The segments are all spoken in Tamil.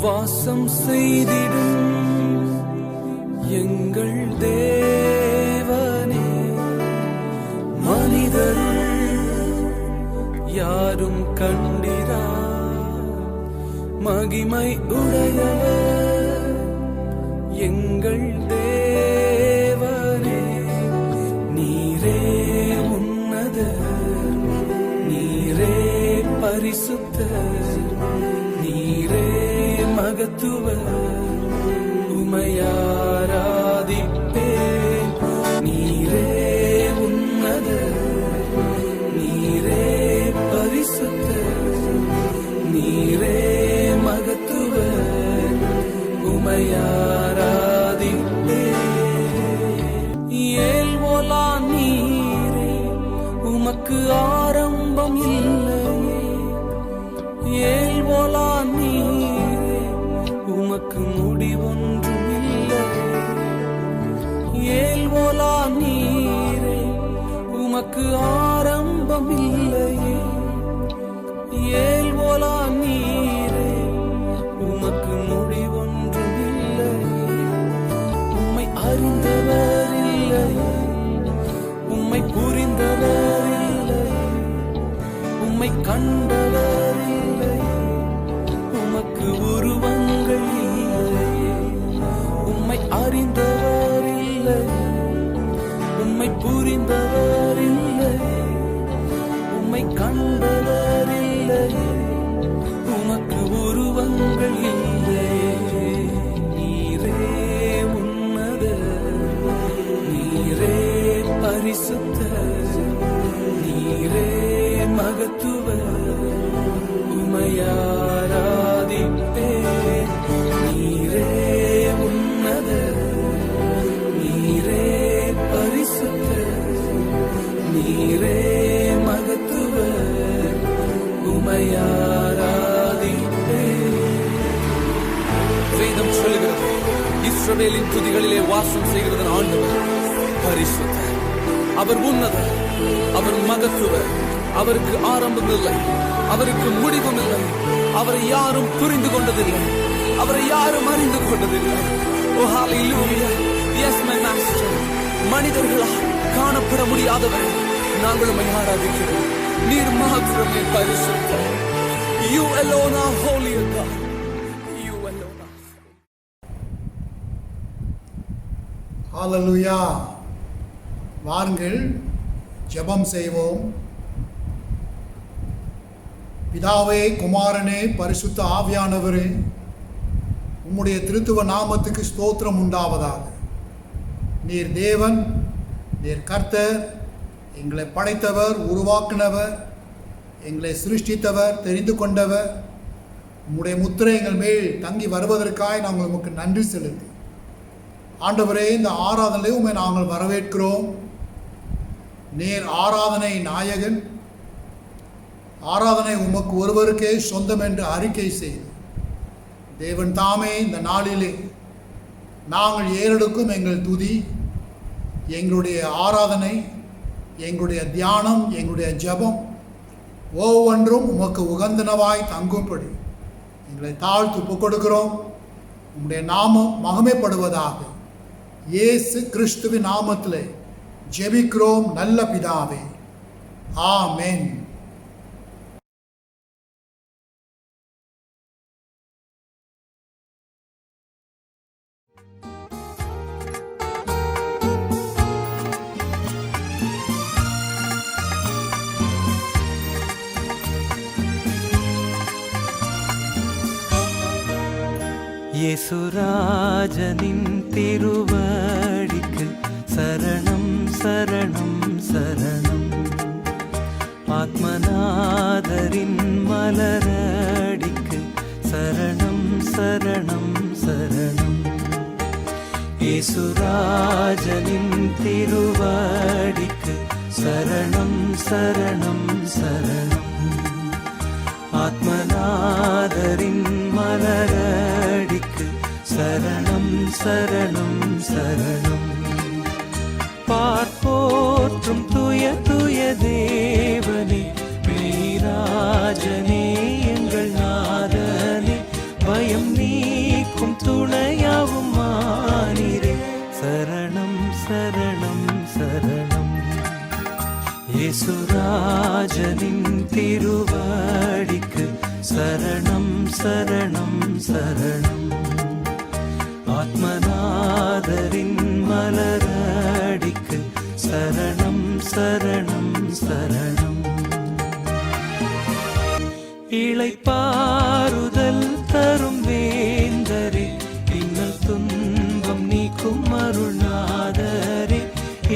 வாசம் செய்திடும் எங்கள் தேவனே, மனிதருள் யாரும் கண்டிரா மகிமை உடையவர் எங்கள் தேவனே. நீரே உன்னதர், நீரே பரிசுத்தர், நீரே மகத்துவர், உமையாராதிப்பேன். நீரே உன்னதர், நீரே பரிசுத்தர், நீரே மகத்துவர், உமையாராதிப்பேன். ஏல்வோலா நீரே, உமக்கு ஆரம்பம் இல்லையே. ஏல்வோலா நீரே, உமக்கு முடிவொன்றும் இல்லை. ஏல்வோலா நீரே, உமக்கு ஆரம்பம் இல்லையே. ஏல்வோலா நீரே, உமக்கு முடிவொன்றும் இல்லை. உம்மை அறிந்தவர் இல்லை, உம்மை புரிந்தவர் இல்லை, உம்மை கண்டவர் இல்லை, உமக்கு உருவங்கள் இல்லை. உம்மை அறிந்தவர் இல்லை, உம்மை புரிந்தவர் இல்லை, உம்மை கண்டவர் இல்லை, உமக்கு உருவங்கள் இல்லை. நீரே உன்னதர், நீரே பரிசுத்தர், நீரே மகத்துவர், உமையாராதிப்பேன். நீரே உன்னதர், நீரே பரிசுத்தர், நீரே மகத்துவர், உமையாராதிப்பேன். வேதம் சொல்லுகிறது, இஸ்ரவேலின் துதிகளிலே வாசம் செய்கிறது ஆண்டவர் பரிசுத்தர். அவர் உன்னதர், அவர் மகத்துவர், அவருக்கு ஆரம்பம் இல்லை, அவருக்கு முடிவும் இல்லை. அவரை யாரும் புரிந்து கொண்டதில்லை, அவரை யாரும் அறிந்து கொண்டதில்லை. ஓ ஹalleluya, yes my master. மனிதர்களால் காணப்பட முடியாதவர், நாங்கள் உம்மை ஆராதிக்கிறோம். நீர் மாத்திரமே பரிசுத்தர். You alone are holy God. You alone are. ஹalleluya. வாருங்கள் ஜெபம் செய்வோம். பிதாவே, குமாரனே, பரிசுத்த ஆவியானவரே, உம்முடைய திருத்துவ நாமத்துக்கு ஸ்தோத்திரம் உண்டாவதாக. நீர் தேவன், நீர் கர்த்தர், எங்களை படைத்தவர், உருவாக்கினவர், எங்களை சிருஷ்டித்தவர், தெரிந்து கொண்டவர். உம்முடைய முத்திரை எங்கள் மேல் தங்கி வருவதற்காக நாங்கள் உமக்கு நன்றி செலுத்தி, ஆண்டவரே, இந்த ஆராதனையை உம்மை நாங்கள் வரவேற்கிறோம். நீர் ஆராதனை நாயகன், ஆராதனை உமக்கு ஒருவருக்கே சொந்தம் என்று அறிக்கை செய்து, தேவன் தாமே இந்த நாளிலே நாங்கள் ஏறெடுக்கும் எங்கள் துதி, எங்களுடைய ஆராதனை, எங்களுடைய தியானம், எங்களுடைய ஜெபம் ஒவ்வொன்றும் உமக்கு உகந்தனவாய் தங்கும்படி எங்களை தாழ்த்து ஒப்புக்கொடுக்கிறோம். உம்முடைய நாமம் மகிமைப்படுவதாக. இயேசு கிறிஸ்துவின் நாமத்திலே ஜெபிக்கிறோம் நல்ல பிதாவே, ஆமென். യേശുരാജനിൻ തിരുവടിക്ക് ശരണം ശരണം ശരണം. ആത്മനാഥരിൻ മലരടിക്ക് ശരണം ശരണം ശരണം. യേശുരാജനിൻ തിരുവടിക്ക് ശരണം ശരണം ശരണം. ആത്മനാഥരിൻ മലരടിക്ക് ശരണം ശരണം ശരണം. பார்ப்போற்றும் துய துய தேவனே, மெய்ராஜனே, எங்கள் நாதனே, பயம் நீ இயேசுராஜனின் திருவடிக்கு சரணம் சரணம் சரணம். ஆத்மநாதரின் மலரடிக்கு சரணம் சரணம் சரணம். இளைப்பாறுதல் தரும் வேந்தரே, இன்னல் துன்பம் நீக்கும் அருள்நாதரே,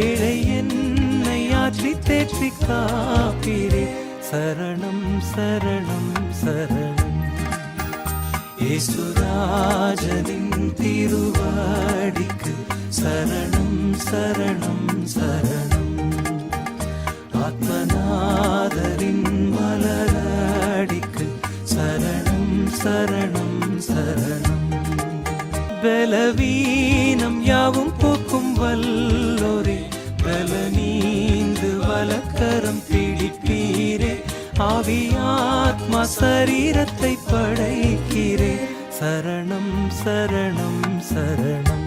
இளை என்னை ஆற்றி தேற்றி காப்பீரே, சரணம் சரணம் சரணம். இயேசுராஜனின் திருவடிக்கு சரணம் சரணம் சரணம். ஆத்மநாதரின் மலரடிக்கு சரணம் சரணம் சரணம். பலவீனம் யாவும் போக்கும் வல்லோரே, பலனீந்து வலக்கரம் பிடிப்பீரே, ஆவியாத்மா சரீரத்தை படைக்கிறே, சரணம் சரணம் சரணம்.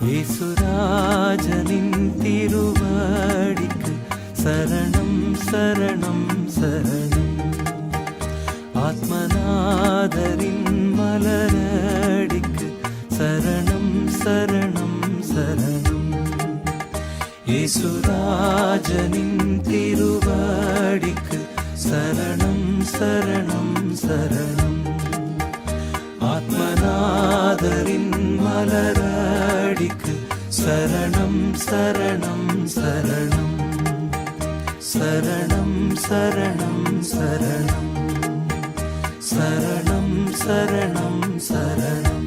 இயேசுராஜனின் திருவடிக்கு சரணம் சரணம் சரணம். ஆத்மநாதரின் மலரடிக்கு சரணம் சரணம் சரணம். இயேசுராஜனின் திருவடிக்கு சரணம் சரணம் சரணம். ஆத்மநாதரின் மலரடிக்கு சரணம் சரணம் சரணம். சரணம் சரணம் சரணம். சரணம் சரணம் சரணம்.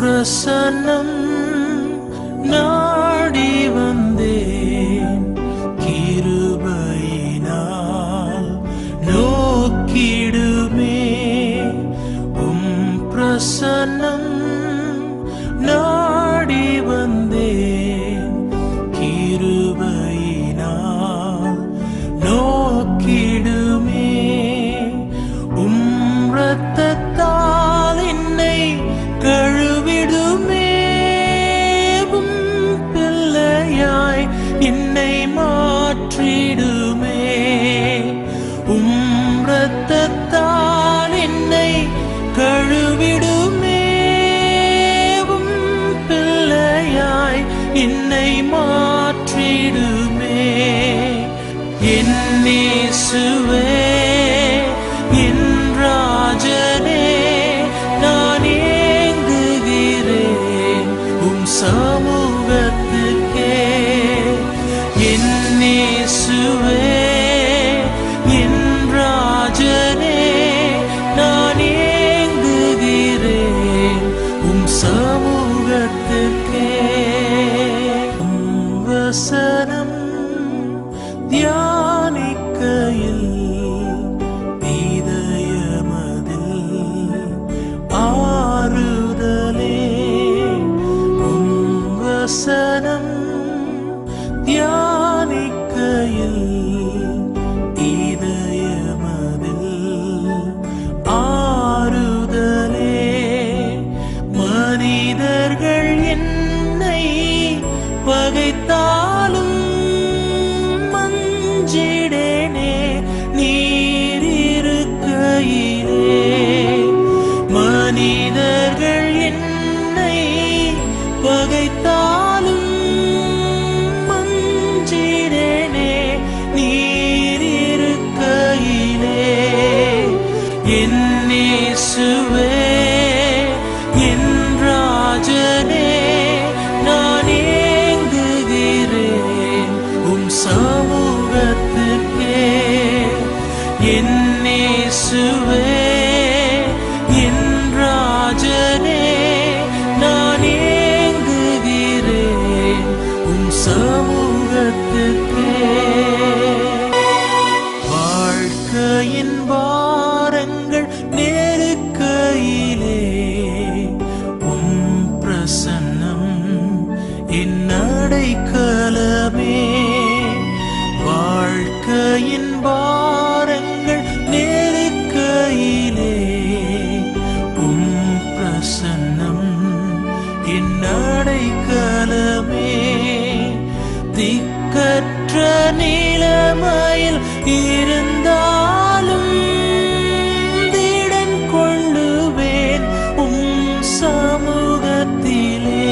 பிரசன்னம் நாடி வந்தேன், கிருபையினால் நோக்கிடுமே. பிரசன்னம் நாடி வந்தேன், கிருபையினால் நோக்கிடுமே. இரத்தத்தால் என்னை கழுவிடுமே, பிள்ளையாய் என்னை மாற்றிடுமே. இரத்தத்தால் என்னை கழுவிடுமே, பிள்ளையாய் என்னை மாற்றிடுமே. என் இயேசுவே, என் ராஜனே, நான் ஏங்குகிறேன் உம் சமூகத்துக்கே. என் இயேசுவே, என் ராஜனே, நான் ஏங்குகிறேன் உம் சமூகத்துக்கே. உம் வசனம் தியானிக்கையில் வசனம் தியானிக்கையில் இதயமதில் ஆறுதலே. மனிதர்கள் என்னை பகைத்தாலும் மஞ்சிடேனே நீர் இருக்கையிலே. மனிதர்கள் என்னை பகைத்தாலும் மஞ்சிடேனே நீர் இருக்கையிலே. என் இயேசுவே, என் ராஜனே, நான் ஏங்குகிறேன் உம் சமூகத்துக்கே. என் இயேசுவே, என் ராஜனே, நான் ஏங்குகிறேன் உம் சமூகத்துக்கே. திக்கற்ற நிலைமையில் இருந்தாலும் திடன் கொள்ளுவேன் சமூகத்திலே.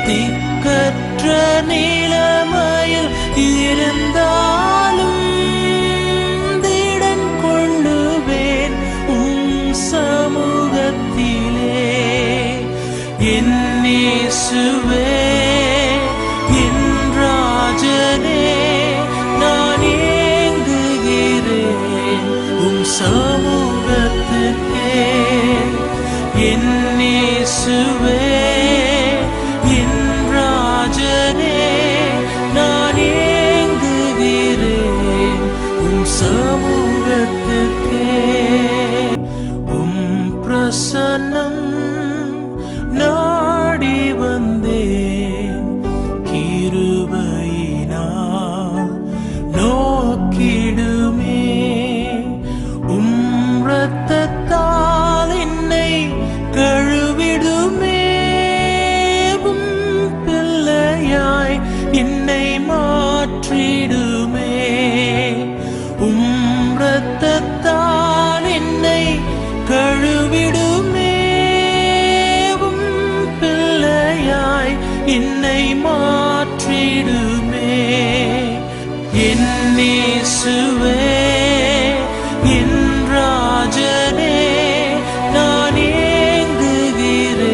திக்கற்ற நிலைமையில் இருந்தாலும் திடன் கொள்ளுவேன் சமூகத்திலே. என் இயேசுவே, என் ராஜனே, நான் ஏங்குகிறேன் சமூகத்துக்கே. என் இயேசுவே, என் ராஜனே, நான் ஏங்குகிறேன் சமூகத்துக்கே. பிரசன்னம் நாடி வந்தேன், கிருபையினால் நோக்கிடுமே. இரத்தத்தால் என்னை கழுவிடுமே. பிள்ளையாய் என்னை மாற்றிடுமே. இரத்தத்தால் என்னை கழுவிடுமே. பிள்ளையாய் என்னை மாற்றிடுமே. என் இயேசுவே, என் ராஜனே, நான் ஏங்குகிறேன்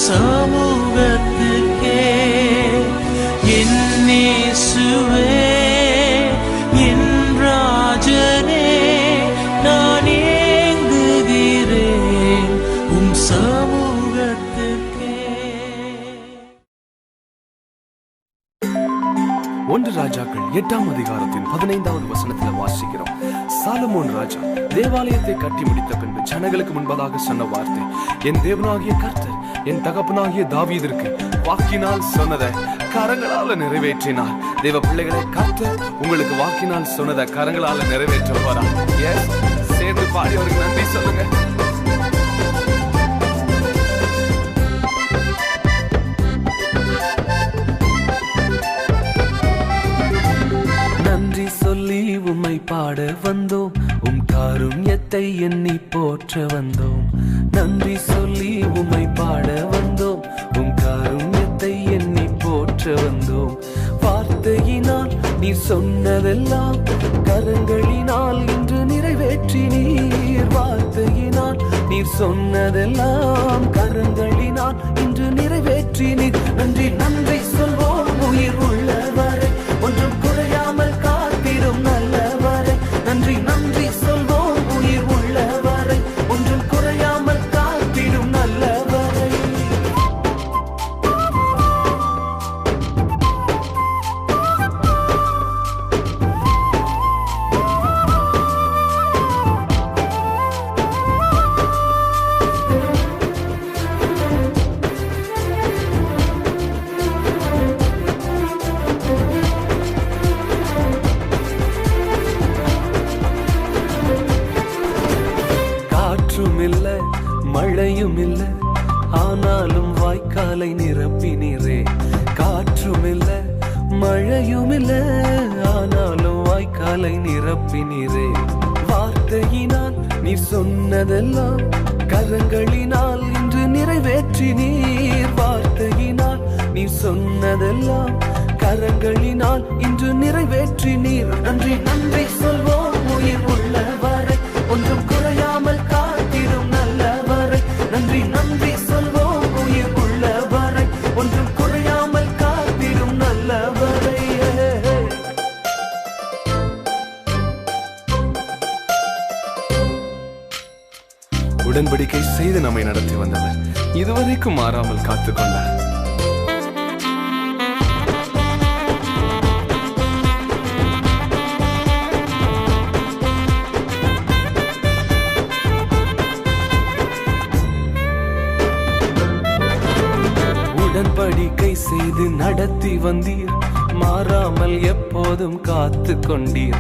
சமூகத்துக்கே. என் இயேசுவே, என் ராஜனே, நான் ஏங்குகிறேன் சமூகத்துக்கே. 1 ராஜாக்கள் 8ஆம் அதிகாரத்தின் 15வது வசனத்தில் வாசிக்கிறோம். சாலமோன் ராஜா தேவாலயத்தை கட்டி முடித்த பின்பு ஜனங்களுக்கு முன்பதாக சொன்ன வார்த்தை, என் தேவனாகிய கர்த்தர் என் தகப்பனாகிய தாவீதிற்கு வாக்கினால் சொன்னதை கரங்களால நிறைவேற்றினார். தேவ பிள்ளைகளை, கர்த்தர் உங்களுக்கு வாக்கினால் சொன்னதை கரங்களால நிறைவேற்ற போறார். சேர்ந்து பாடி அவருக்கு நன்றி சொல்லுங்க. நன்றி சொல்லி உம்மை பாட வந்தோம், உம் காருண்யத்தை எண்ணி போற்ற வந்தோம். நன்றி சொல்லி உம்மை பாட வந்தோம், உம் காருண்யத்தை எண்ணி போற்ற வந்தோம். வார்த்தையினால் நீ சொன்னதெல்லாம் கரங்களினால் இன்று நிறைவேற்றினீர். வார்த்தையினால் நீர் சொன்னதெல்லாம் கரங்களினால் இன்று நிறைவேற்றினீர். நன்றி நன்றி சொல்வோம் உயிர் உள்ளவரை, ஒன்றும் குறையாமல் காத்திடும் நல்லவரை. நன்றி நன்றி சொல்வோம் உயிர் உள்ளவரை, ஒன்றும் குறையாமல் காத்திடும் நல்லவரை. மழையும் இல்ல, ஆனாலும் வாய்க்காலை நிரப்பினீரே. காற்றும் இல்ல, மழையும் இல்ல, ஆனாலும் வாய்க்காலை நிரப்பினீரே. வார்த்தையினால் நீ சொன்னதெல்லாம் கரங்களினால் இன்று நிறைவேற்றினீர். வார்த்தையினால் நீ சொன்னதெல்லாம் கரங்களினால் இன்று நிறைவேற்றினீர். நன்றி நன்றி சொல்வோம் உயிர் உள்ளவரை, ஒன்றும் குறையாமல் காத்திடும் நல்லவரை. நன்றி நன்றி சொல்வோம் உயிர் உள்ளவரை, ஒன்றும் குறையாமல் காத்திடும் நல்லவரை. உடன்படிக்கை செய்து நம்மை நடத்தி வந்தவர் இதுவரைக்கும் மாறாமல் காத்துக்கொண்டார். உடன்படிக்கை செய்து நடத்தி வந்தீர், மாறாமல் எப்போதும் காத்து கொண்டீர்.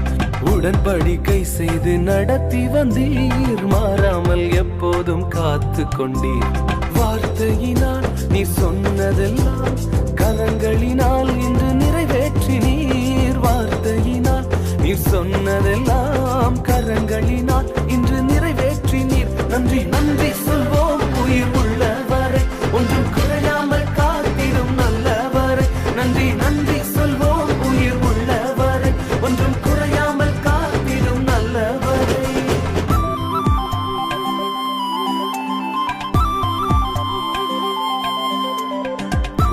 உடன்படிக்கை செய்து நடத்தி வந்தீர், மாறாமல் எப்போதும் காத்து கொண்டீர். வார்த்தையினால் நீ சொன்னதெல்லாம் கரங்களினால் இன்று நிறைவேற்றி நீர் வார்த்தையினால் நீ சொன்னதெல்லாம் கரங்களினால் இன்று நிறைவேற்றி நீர் நன்றி நன்றி சொல்வோம் உயிர் உள்ளவரை ஒன்றும் குறையாமல் காத்திடும் நல்லவரை நன்றி நன்றி சொல்வோம் உயிர் உள்ளவரை ஒன்றும் குறையாமல் காத்திடும் நல்லவரை.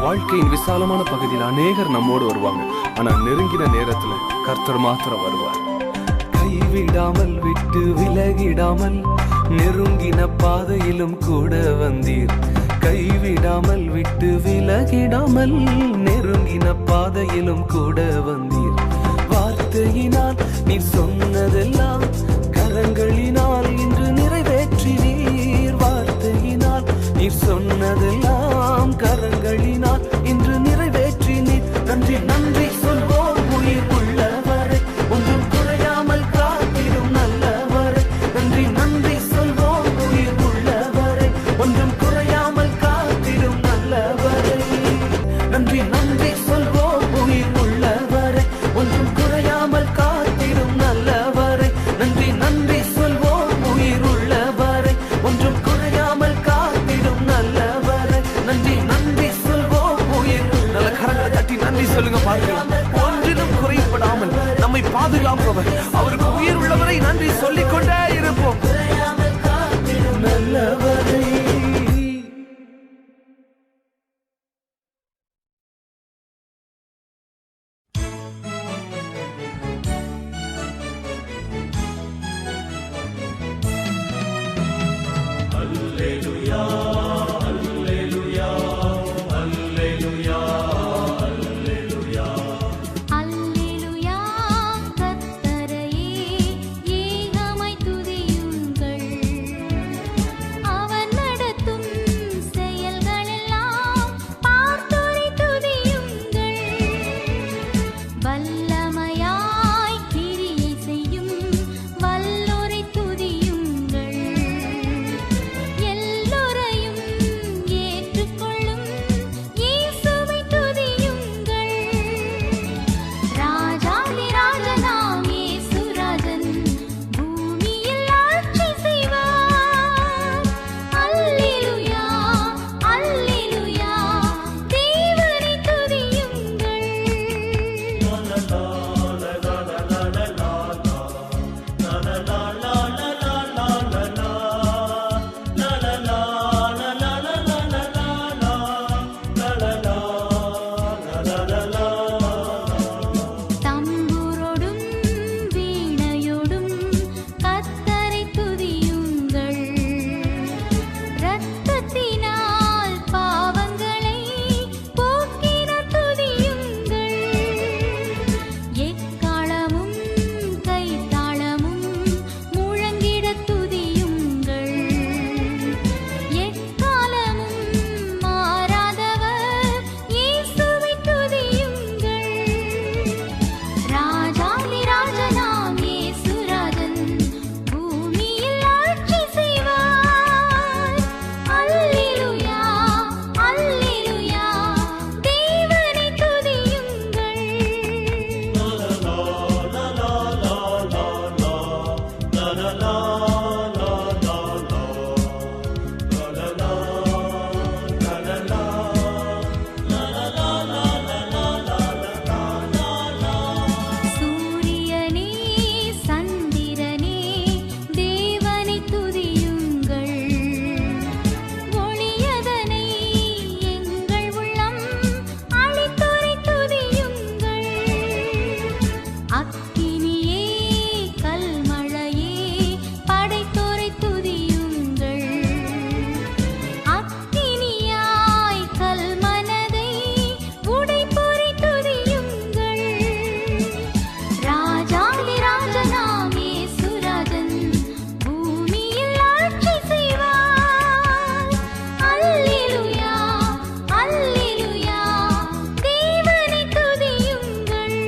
வாழ்க்கையின் விசாலமான பகுதியில் அநேகர் நம்மோடு வருவாங்க. ஆனா நெருங்கின நேரத்துல கர்த்தர் மாத்திரம் வருவார். கைவிடாமல் விட்டு விலகிடாமல் நெருங்கின பாதையிலும் கூட வந்தீர். கைவிடாமல் விட்டு விலகிடாமல் நெருங்கின பாதையிலும் கூட வந்தீர். வார்த்தையினால் நீ சொன்னதெல்லாம் கரங்களினால் இன்று நிறைவேற்றி நீர். வார்த்தையினால் நீ சொன்னதெல்லாம் கரங்களினால் இன்று நிறைவேற்றி நீர். நன்றி நன்றி சொல்வோம் உயிர் உள்ளவரை ஒன்றும் குறையாமல் காத்திடும் நல்லவரை. நன்றி நன்றி சொல்வோம் உயிர் உள்ளவரை ஒன்றும் குறையாமல் காத்திடும் நல்லவரை. நன்றி நன்றி சொல்வோம் உயிர் உள்ளவரை ஒன்றும் குறையாமல் காத்திடும் நல்லவரை. நன்றி நன்றி சொல்வோம் உயிர் உள்ளவரை ஒன்றும் குறையாமல் காத்திடும் நல்லவரை. நன்றி நன்றி சொல்வோம் உயிர். நல்ல கரங்களை தட்டி நன்றி சொல்லுங்க பாருங்க. ஒன்றிலும் குறைபடாமல் நம்மை பாதுகாப்பவர் அவருக்கு உயிர் உள்ளவரை நன்றி சொல்லிக் கொண்டே இருப்போம். நல்லவரை. அல்லேலூயா கர்த்தரையே ஏகமாய் துதியுங்கள். அவர் நடத்தும் செயல்களெல்லாம் பார்த்தோரை துதியுங்கள். வல்லமையாய் கிரியை செய்யும் வல்லோரை துதியுங்கள். எல்லோரையும் ஏற்றுக்கொள்ளும் இயேசுவை துதியுங்கள். ராஜாதி ராஜனாம் இயேசு ராஜன் பூமியில் ஆட்சி செய்வார். அல்லேலூயா அல்லேலூயா தேவனை துதியுங்கள். தம்புரோடும் வீணையோடும் கர்த்தரை துதியுங்கள். இரத்தத்தினால் பாவங்களை போக்கினார் துதியுங்கள். எக்காளமும் கைத்தாளமும் முழங்கிட துதியுங்கள். எக்காலமும் மாறாதவர் இயேசுவை துதியுங்கள். ராஜாதி ராஜனாம் இயேசு ராஜன் பூமியில் ஆட்சி செய்வார். அல்லேலூயா அல்லேலூயா தேவனை துதியுங்கள். சூரியனே சந்திரனே தேவனை துதியுங்கள். ஒளியதனை எங்கள் உள்ளம் அளித்தோரை துதியுங்கள். அக்கினியே கல்மழையே படைத்தோரை துதியுங்கள். அக்கினியாய் கல்மனதை உடைப்போரை துதியுங்கள். ராஜாதி ராஜனாம் இயேசு ராஜன் பூமியில் ஆட்சி செய்வார். அல்லேலூயா அல்லேலூயா தேவனை துதியுங்கள்.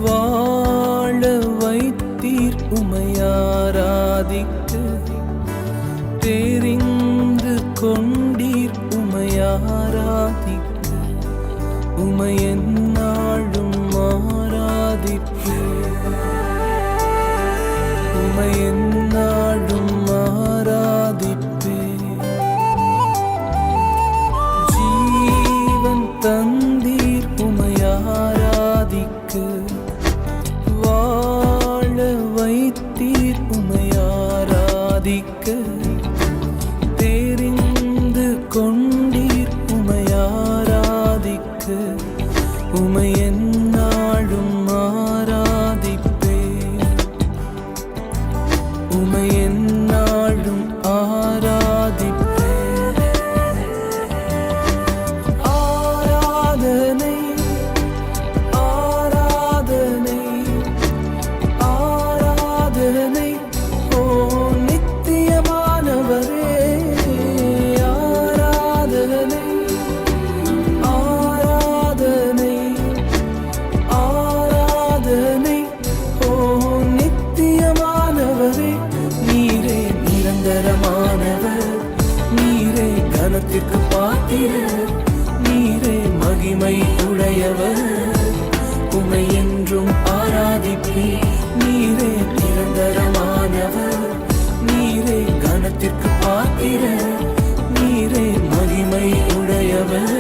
வாழ வைத்தீர் உமை ஆராதிக்க தெரிந்து கொண்டீர் உமை ஆராதிக்க உமை எந்நாளும் ஆராதிப்பேன் உமை எந்நாளும் ஆராதிப்பேன் ஜீவன் தந்தீர் உமை ஆராதிக்க வாழ வைத்தீர் உமை ஆராதிக்க தெரிந்து கொண்டீர் உமை ஆராதிக்க உமை எந்நாளும் ஆராதிப்பேன் உமை எந்நாளும் ஆராதிப்பேன் ஆராதனை ஆராதனை ஆராதனை ஓ நித்தியமானவரே ஆராதனை ஆராதனை ஆராதனை ஓ நித்தியமானவரே நீரே நிரந்தரமானவர் நீரே கனத்திற்கு பாத்திரர் நீரே மகிமை உடையவர் உமை என்றும் ஆராதிப்பேன் நீரே நிரந்தரமானவர் நீரே கனத்திற்கு பாத்திரர் நீரே மகிமை உடையவர்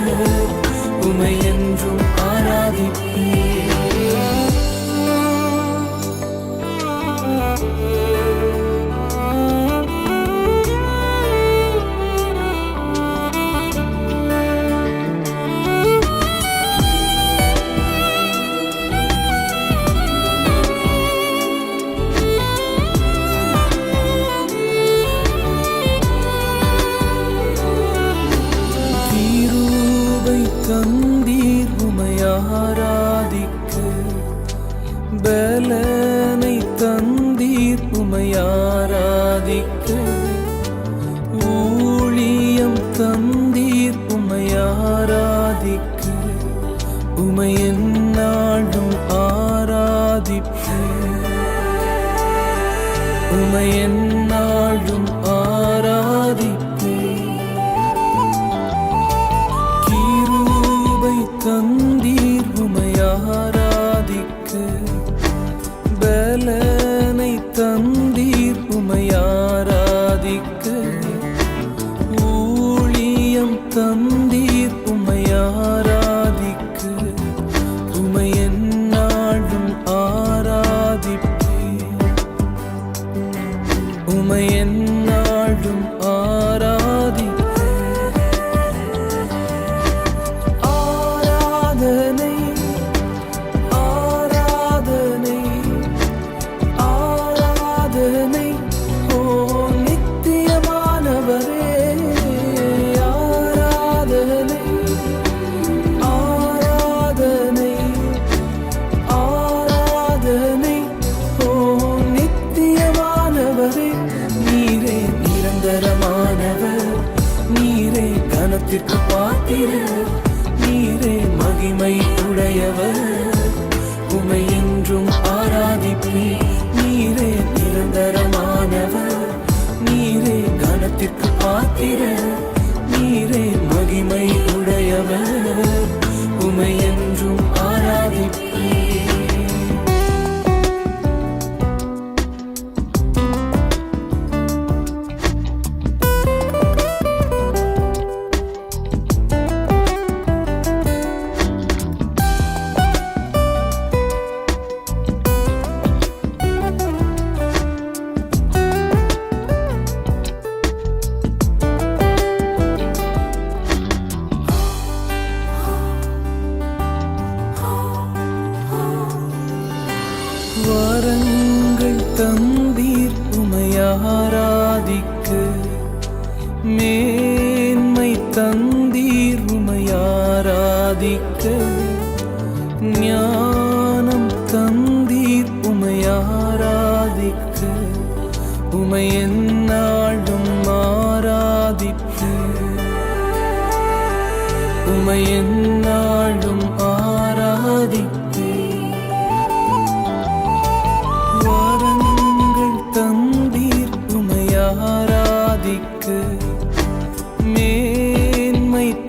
உமை என்றும் தீரூபை தந்தீர் உமை ஆராதிக்க பலனை தந்தீர் உமை ஆராதிக்க ஊழியம் தந்தீர் உமை ஆராதிக்க உமை எந்நாளும் ஆராதிப்பேன் உமை எந்நாளும் ஆராதிப்பேன் கிருபை தந்தீர் உமை ஆராதிக்க பலனை தந்தீர் உமை ஆராதிக்க ஊழியம் தந்தீர் உமை ஆராதிக்க உமை எந்நாளும் ஆராதிப்பேன் உமை எந்நாளும் ஆராதிப்பேன் ஆராதனை ஆராதனை ஆராதனை ஓ நித்தியமானவரே ஆராதனை ஆராதனை ஆராதனை ஓ நித்தியமானவரே நீரே நிரந்தரமானவர் நீரே கனத்திற்கு பாத்திரர் நீரே மகிமை உடையவர் உமை என்றும் ஆராதிப்பேன் நீரே நிரந்தரமானவர் நீரே கனத்திற்கு பாத்திரர் நீரே மகிமை உடையவர் உமை என்றும் ஆராதிப்பேன் வரங்கள் தந்தீர் உமை ஆராதிக்க மேன்மை தந்தீர் உமை ஆராதிக்க ஞானம் தந்தீர் உமை ஆராதிக்க உமை எந்நாளும் ஆராதிப்பேன் உமை எந்நாளும் ஆராதிப்பேன்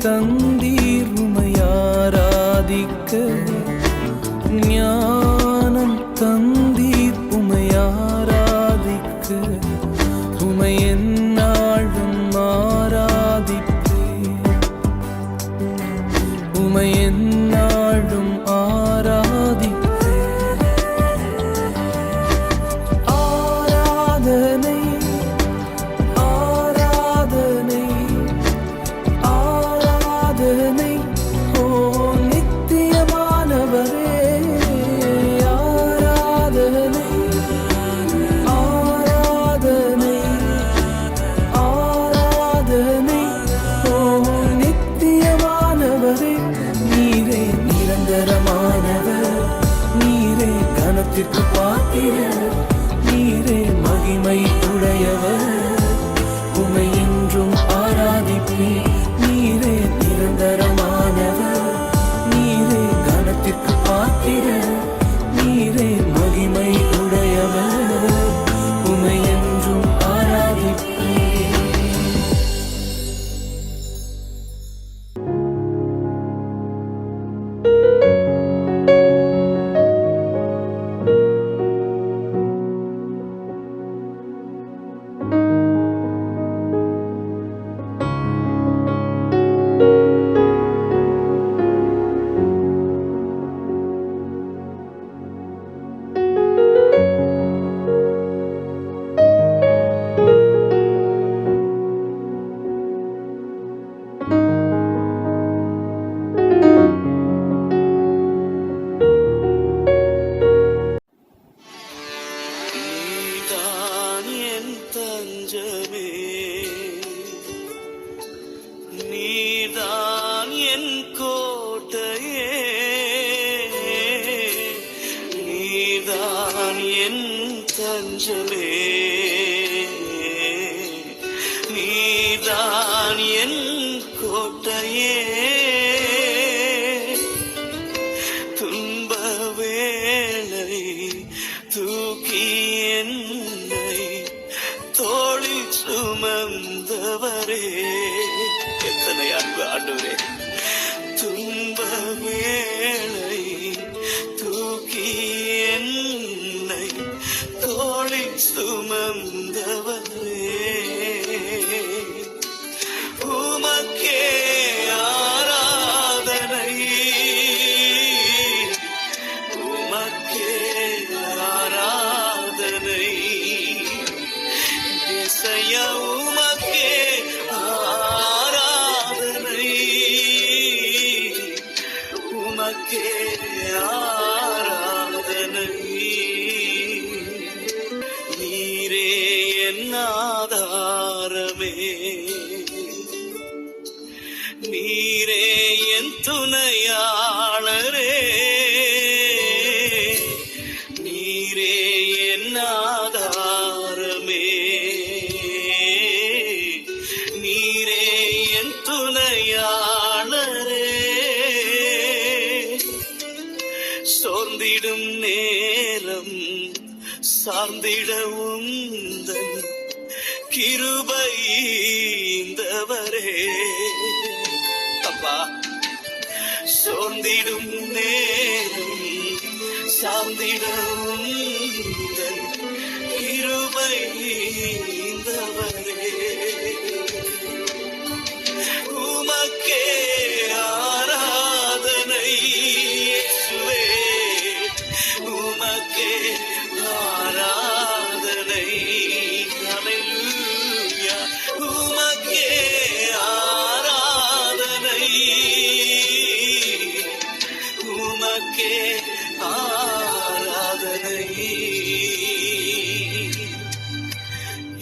தந்தீர் உமை ஆராதிக்க, ஞானம் தந்தீர் உமை ஆராதிக்க, உமை எந்நாளும் ஆராதிப்பேன், உமை எந்நாளும் ஆராதிப்பேன். ஆராதனை ஆராதனை ஆராதனை ஓ நித்தியமானவரே, ஆராதனை ஆராதனை ஆராதனை ஓ நித்தியமானவரே. நீரே நிரந்தரமானவர், நீரே கனத்திற்கு பாத்திரர், நீரே மகிமை உடையவர், உமை என்றும் ஆராதிப்பேன். நீரே நிரந்தரமானவர், நீரே கனத்திற்கு பாத்திரர், நீரே மகிமை உடையவர், உமை என்றும் ஆராதிப்பேன். நீதான் என் தஞ்சமே, நீதான் என் கோட்டையே, நீதான் என் தஞ்சமே, நீதான் என் கோட்டையே. துன்ப வேளை தூக்கி என்னை தோளில் சுமந்தவரே, எத்தனை அன்பு ஆண்டவரே. துன்ப வேளை தூக்கி என்னை தோளில் சுமந்தவரே, உமக்கே ஆராதனை, உமக்கே ஆராதனை, இசையா உமக்கே ஆராதனை, உமக்கே ஆராதனை. நீரே என் ஆதாரமே, நீரே என் துணையாளரே, நீரே என் ஆதாரமே, நீரே என் துணையாளரே. சோர்ந்திடும் நேரம் சார்ந்திட உந்தன் கிருபை ஈந்தவரே. அப்பா, சோர்ந்திடும் நேரம் சார்ந்திட உந்தன் கிருபை ஈந்தவரே, உமக்கே ஆராதனை இயேசுவே, உமக்கே ஆராதனை. ஹல்லேலூயா. உமக்கே ஆராதனை, உமக்கே ஆராதனை.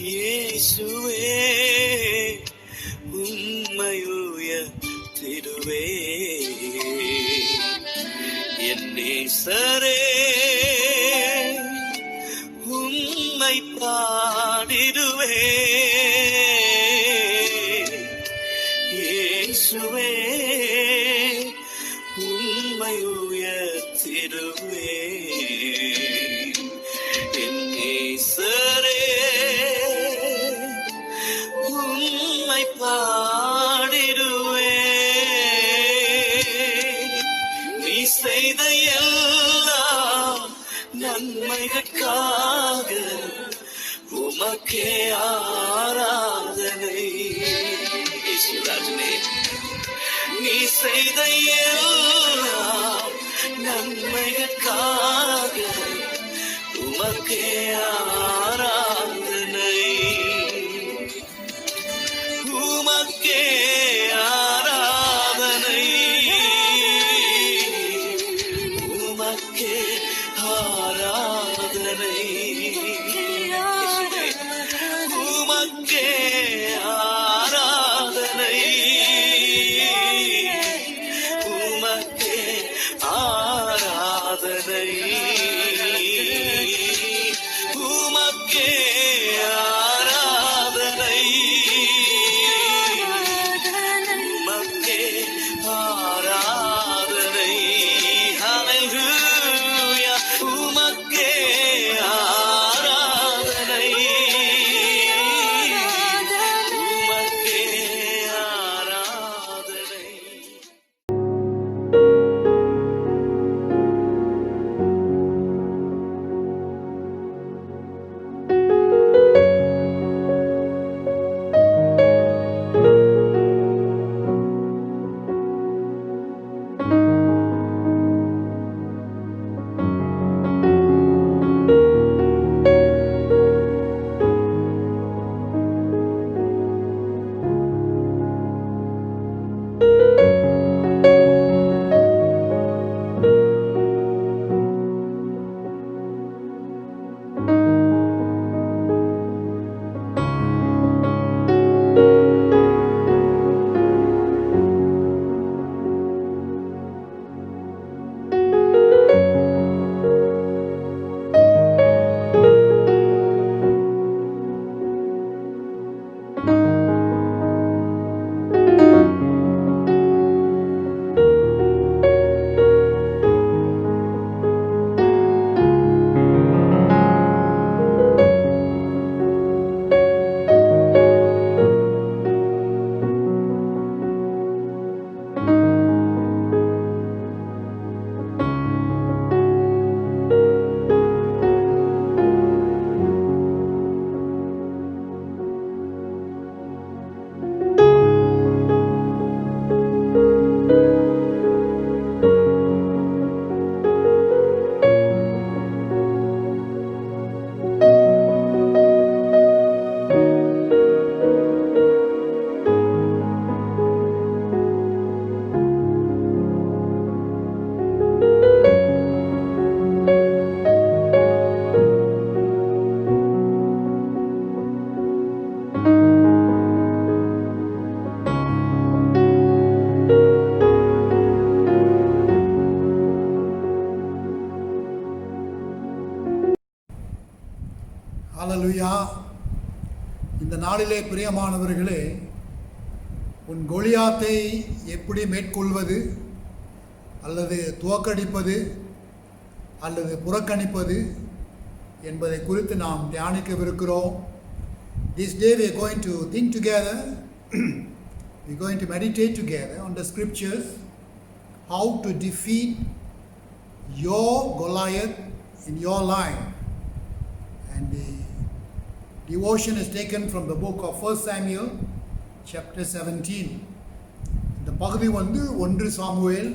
இயேசுவே உம்மையுயர்த்திடுவே, என் நேசரே உம்மை பாடிடுவே, இயேசுவே உம்மை உயர்த்திடுவே, என் நேசரே உம்மை பாடிடுவே. நன்மைகளுக்காக உமக்கே ஆராதனை. இயேசுராஜனே, நீ செய்த எல்லாம் நன்மைகளுக்காக உமக்கே ஆராதனை. உமக்கே ஆராதனை. உமக்கே ஆராதனை. உமக்கே ஆராதனை. உமக்கே ஆராதனை. உமக்கே ஆராதனை. உமக்கே ஆராதனை. ஹல்லேலூயா. உமக்கே ஆராதனை. உமக்கே ஆராதனை. ஹல்லேலூயா. இந்த நாளிலே பிரியமானவர்களே, உன் கோலியாத்தை எப்படி மேற்கொள்வது அல்லது துவக்கடிப்பது அல்லது புறக்கணிப்பது என்பதை குறித்து நாம் தியானிக்கவிருக்கிறோம். This day we are going to think together, we are going to meditate together on the scriptures, how to defeat your Goliath in your life. And the devotion is taken from the book of 1 Samuel chapter 17. இந்த பகுதி 1 சாமுவேல்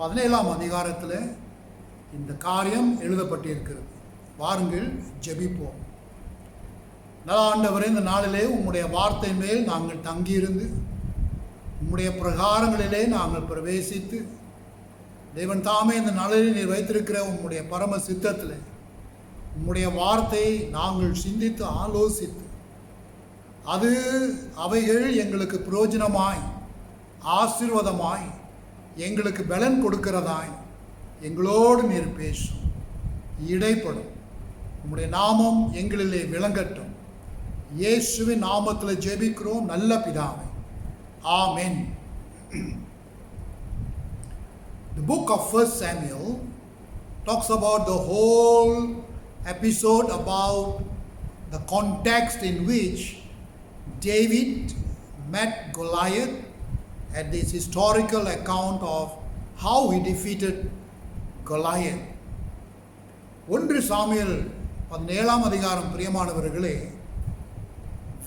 17ஆம் அதிகாரத்தில் இந்த காரியம் எழுதப்பட்டிருக்கிறது. வாருங்கள் ஜெபிப்போம். நல்ல ஆண்டவரே, இந்த நாளிலே உம்முடைய வார்த்தை மேல் நாங்கள் தங்கியிருந்து உம்முடைய பிரகாரங்களிலே நாங்கள் பிரவேசித்து தேவன் தாமே இந்த நாளிலே நீர் வைத்திருக்கிற உம்முடைய பரம சித்தத்தில் உம்முடைய வார்த்தையை நாங்கள் சிந்தித்து ஆலோசித்து அவைகள் எங்களுக்கு பிரயோஜனமாய் ஆசீர்வாதமாய் எங்களுக்கு பலன் கொடுக்கிறதாய் எங்களோடு நீர் பேசும், இடைப்படும். உம்முடைய நாமம் எங்களிலே விளங்கட்டும். இயேசுவின் நாமத்தில் ஜெபிக்கிறோம் நல்ல பிதாவே, ஆமென். The book of 1 Samuel talks about the whole episode, about the context in which David met Goliath, at this historical account of how he defeated Goliath. 1 Samuel 17ஆம் அதிகாரம் பிரியமானவர்களே,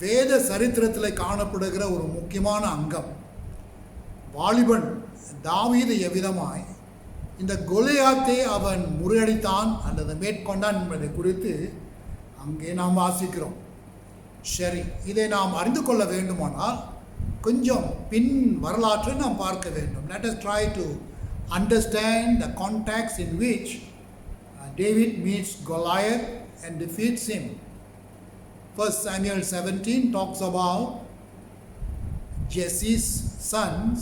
வேத சரித்திரத்தில் காணப்படுகிற ஒரு முக்கியமான அங்கம். வாலிபன் தாவீது எவ்விதமாய் இந்த கோலியாத்தை அவன் முறியடித்தான் அல்லது மேற்கொண்டான் என்பதை குறித்து அங்கே நாம் வாசிக்கிறோம். சரி, இதை நாம் அறிந்து கொள்ள வேண்டுமானால் கொஞ்சம் பின் வரலாற்றை நாம் பார்க்க வேண்டும். Let us try to understand the context in which David meets Goliath and defeats him. 1 Samuel 17 talks about Jesse's sons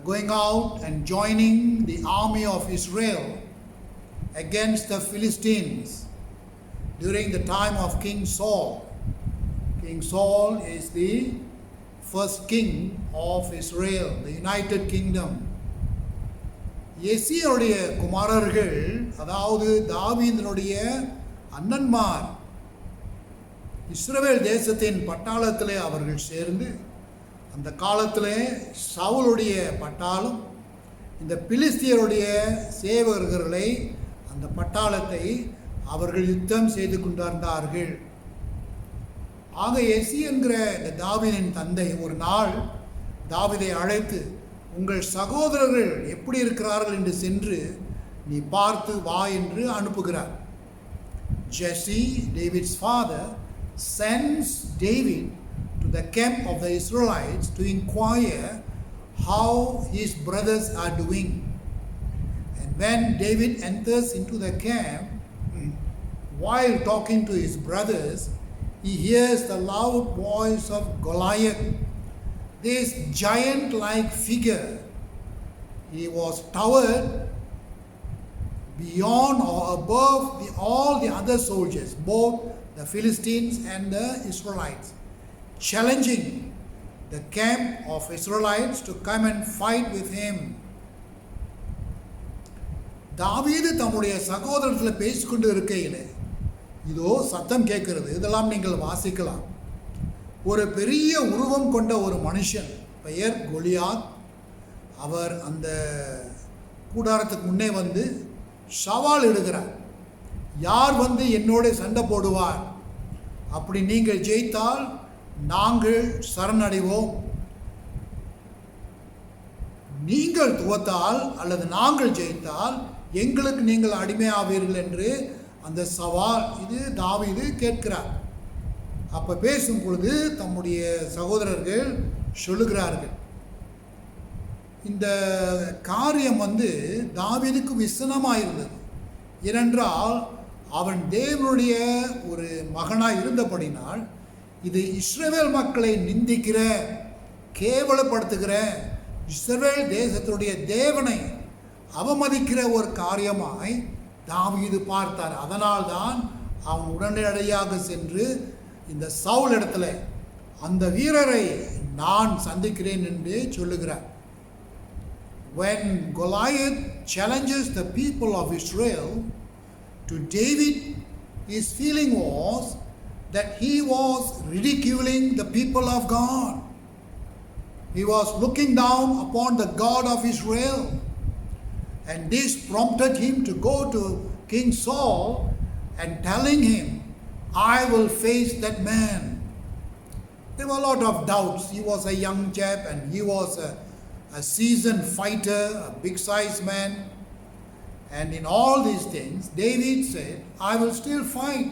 going out and joining the army of Israel against the Philistines during the time of King Saul. King Saul is the first king of Israel, the United Kingdom. எசேலுடைய குமாரர்கள், அதாவது தாவீதினுடைய அண்ணன்மார், இஸ்ரவேல் தேசத்தின் பட்டாளத்திலே அவர்கள் சேர்ந்து அந்த காலத்திலே சவுலுடைய பட்டாளம் இந்த பிலிஸ்தியருடைய சேவகர்களை அந்த பட்டாளத்தை அவர்கள் யுத்தம் செய்து கொண்டிருந்தார்கள். ஆக எசி என்கிற இந்த தாவீதின் தந்தை ஒரு நாள் தாவீதை அழைத்து, உங்கள் சகோதரர்கள் எப்படி இருக்கிறார்கள் என்று சென்று நீ பார்த்து வா என்று அனுப்புகிறார். Jesse, David's father, sends David to the camp of the Israelites to inquire how his brothers are doing. And when David enters into the camp, while talking to his brothers, he hears the loud voice of Goliath, this giant-like figure. He was towered beyond or above all the other soldiers, both the Philistines and the Israelites, challenging the camp of Israelites to come and fight with him. தாவீது தம்முடைய சகோதரத்தில் பேசிக்கொண்டு இருக்கையில் இதோ சத்தம் கேட்கிறது. இதெல்லாம் நீங்கள் வாசிக்கலாம். ஒரு பெரிய உருவம் கொண்ட ஒரு மனுஷன், பெயர் கோலியாத், அவர் அந்த கூடாரத்துக்கு முன்னே வந்து சவால் இடுகிறார். யார் வந்து என்னோட சண்டை போடுவார்? அப்படி நீங்கள் ஜெயித்தால் நாங்கள் சரணடைவோம், நீங்கள் துவத்தால் அல்லது நாங்கள் ஜெயித்தால் எங்களுக்கு நீங்கள் அடிமையாவீர்கள் என்று அந்த சவால் இது தாவீது கேட்கிறார். அப்போ பேசும் பொழுது தம்முடைய சகோதரர்கள் சொல்லுகிறார்கள், இந்த காரியம் வந்து தாவீதுக்கு விசனமாக இருந்தது. ஏனென்றால் அவன் தேவனுடைய ஒரு மகனாக இருந்தபடினால் இது இஸ்ரவேல் மக்களை நிந்திக்கிற, கேவலப்படுத்துகிற, இஸ்ரவேல் தேசத்துடைய தேவனை அவமதிக்கிற ஒரு காரியமாய் தாவீது பார்த்தார். அதனால்தான் அவன் உடனடியாக சென்று இந்த சவுல் இடத்துல அந்த வீரரை நான் சந்திக்கிறேன் என்று சொல்லுகிறார். When Goliath challenges the people of Israel to David, his feeling was that he was ridiculing the people of God. He was looking down upon the God of Israel. And this prompted him to go to King Saul and telling him, I will face that man. There were a lot of doubts. He was a young chap and he was a seasoned fighter, a big sized man. And in all these things, David said, I will still fight.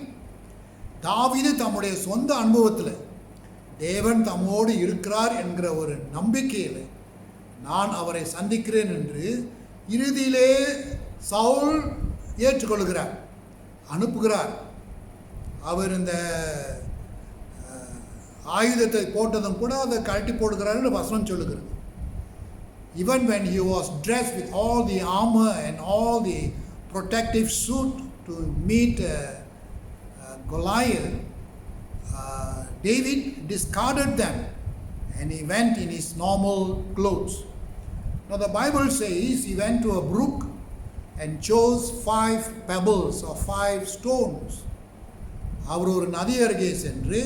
தாவீது தம்முடைய சொந்த அனுபவத்தில் தேவன் தம்மோடு இருக்கிறார் என்கிற ஒரு நம்பிக்கையில் நான் அவரை சந்திக்கிறேன் என்று இறுதியிலே சவுல் ஏற்றுக்கொள்கிறார், அனுப்புகிறார். அவர் இந்த ஆயுதத்தை போட்டதும் கூட அதை கழட்டி போடுகிறார் என்று வசனம் சொல்லுகிறது. Even when he was dressed with all the armor and all the protective suit to meet Goliath, David discarded them and he went in his normal clothes. Now the Bible says he went to a brook and chose 5 pebbles or 5 stones. அவர் ஒரு நதி அருகே சென்று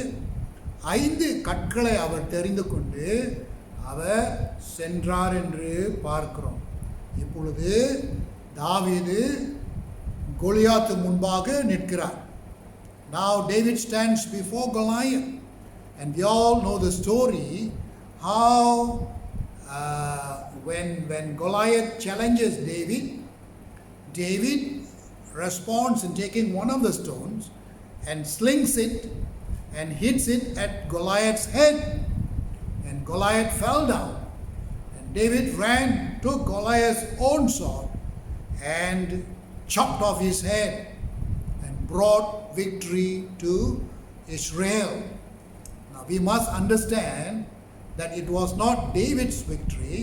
5 கற்களை அவர் தெரிந்து கொண்டு அவர் சென்றார் என்று பார்க்கிறோம். இப்பொழுது தாவீது கோலியாத்து முன்பாக நிற்கிறார். Now David stands before Goliath, and we all know the story how when Goliath challenges David responds in taking one of the stones and slings it and hits it at Goliath's head, and Goliath fell down. And David ran, took Goliath's own sword and chopped off his head and brought victory to Israel. Now we must understand that it was not David's victory,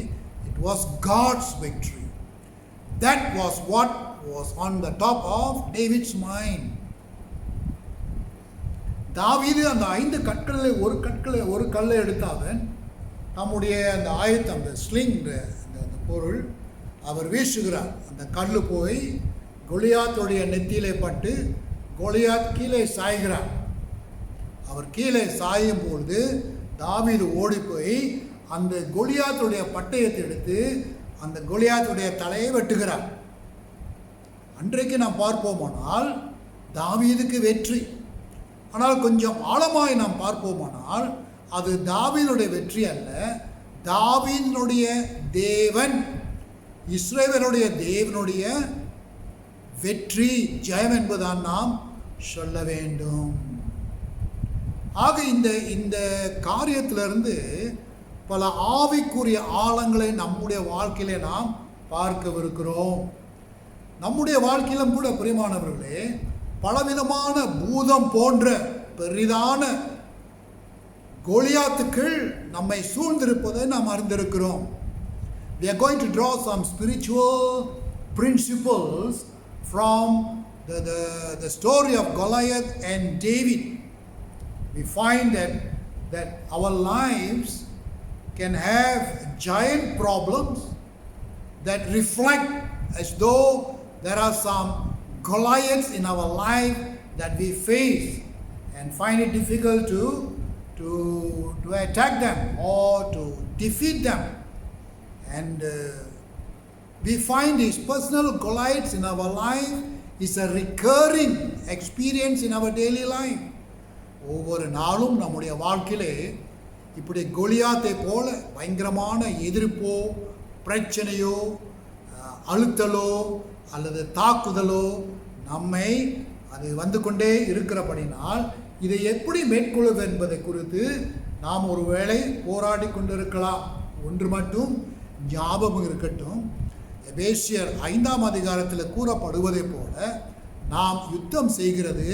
it was God's victory. That was what was on the top of David's mind. தாவீது அந்த 5 கற்களில் ஒரு கல்லை எடுத்தாவன் நம்முடைய அந்த ஆயுதம், அந்த ஸ்லிங், அந்த பொருள் அவர் வீசுகிறார். அந்த கல் போய் கோலியாத்துடைய நெத்தியிலே பட்டு கோலியாத் கீழே சாய்கிறார். அவர் கீழே சாயும் பொழுது தாவீது ஓடி போய் அந்த கோலியாத்துடைய பட்டயத்தை எடுத்து அந்த கோலியாத்துடைய தலையை வெட்டுகிறார். அன்றைக்கு நாம் பார்ப்போமானால் தாவீதுக்கு வெற்றி. ஆனால் கொஞ்சம் ஆழமாய் நாம் பார்ப்போமானால் அது தாவீதுடைய வெற்றி அல்ல, தாவீதுடைய தேவன், இஸ்ரவேலுடைய தேவனுடைய வெற்றி, ஜெயம் என்பதான் நாம் சொல்ல வேண்டும். ஆக இந்த காரியத்திலிருந்து பல ஆவிக்குரிய ஆழங்களை நம்முடைய வாழ்க்கையிலே நாம் பார்க்கவிருக்கிறோம். நம்முடைய வாழ்க்கையிலும் கூட பிரியமானவர்களே, பலவிதமான பூதம் போன்ற பெரிதான கோலியாத்துக்கள் நம்மை சூழ்ந்திருப்பதை நாம் அறிந்திருக்கிறோம். We are going to draw some spiritual principles from the story of Goliath and David. We find that our lives can have giant problems that reflect as though there are some Goliaths in our life that we face and find it difficult to attack them or to defeat them. And we find these personal Goliaths in our life is a recurring experience in our daily life. ஒவ்வொரு நாளும் நம்முடைய வாழ்க்கையிலே இப்படி கோலியாத்தை போல பயங்கரமான எதிர்ப்போ, பிரச்சனையோ, அழுத்தலோ அல்லது தாக்குதலோ நம்மை அது வந்து கொண்டே இருக்கிறபடினால் இதை எப்படி மேற்கொள்வது என்பதை குறித்து நாம் ஒருவேளை போராடி கொண்டிருக்கலாம். ஒன்று மட்டும் ஞாபகம் இருக்கட்டும், எபேசியர் 5ஆம் அதிகாரத்தில் கூறப்படுவதை போல நாம் யுத்தம் செய்கிறது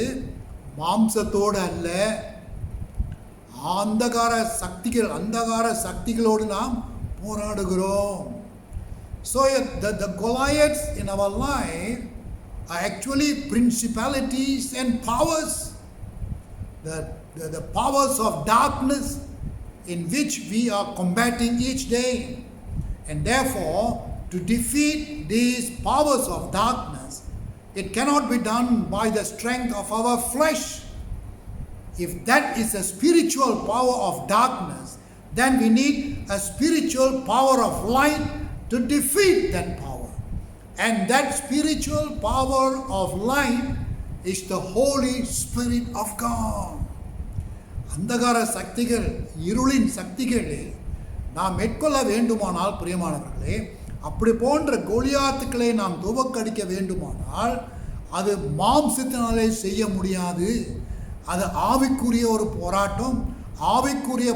மாம்சத்தோடு அல்ல, அந்தகார சக்திகளோடு நாம் போராடுகிறோம். So the Goliaths in our life are actually principalities and powers, the powers of darkness in which we are combating each day. And therefore, to defeat these powers of darkness, it cannot be done by the strength of our flesh. If that is a spiritual power of darkness, then we need a spiritual power of light to defeat that power. And that spiritual power of light is the Holy Spirit of God. அந்தகார சக்திகள், இருளின் சக்திகளை நாம் மேற்கொள்ள வேண்டுமானால் பிரியமானவர்களே, அப்படி போன்ற கோலியாத்துக்களை நாம் துவக்கடிக்க வேண்டுமானால் அது மாம்சத்தினாலே செய்ய முடியாது. அது ஆவிக்குரிய ஒரு போராட்டம், ஆவிக்குரிய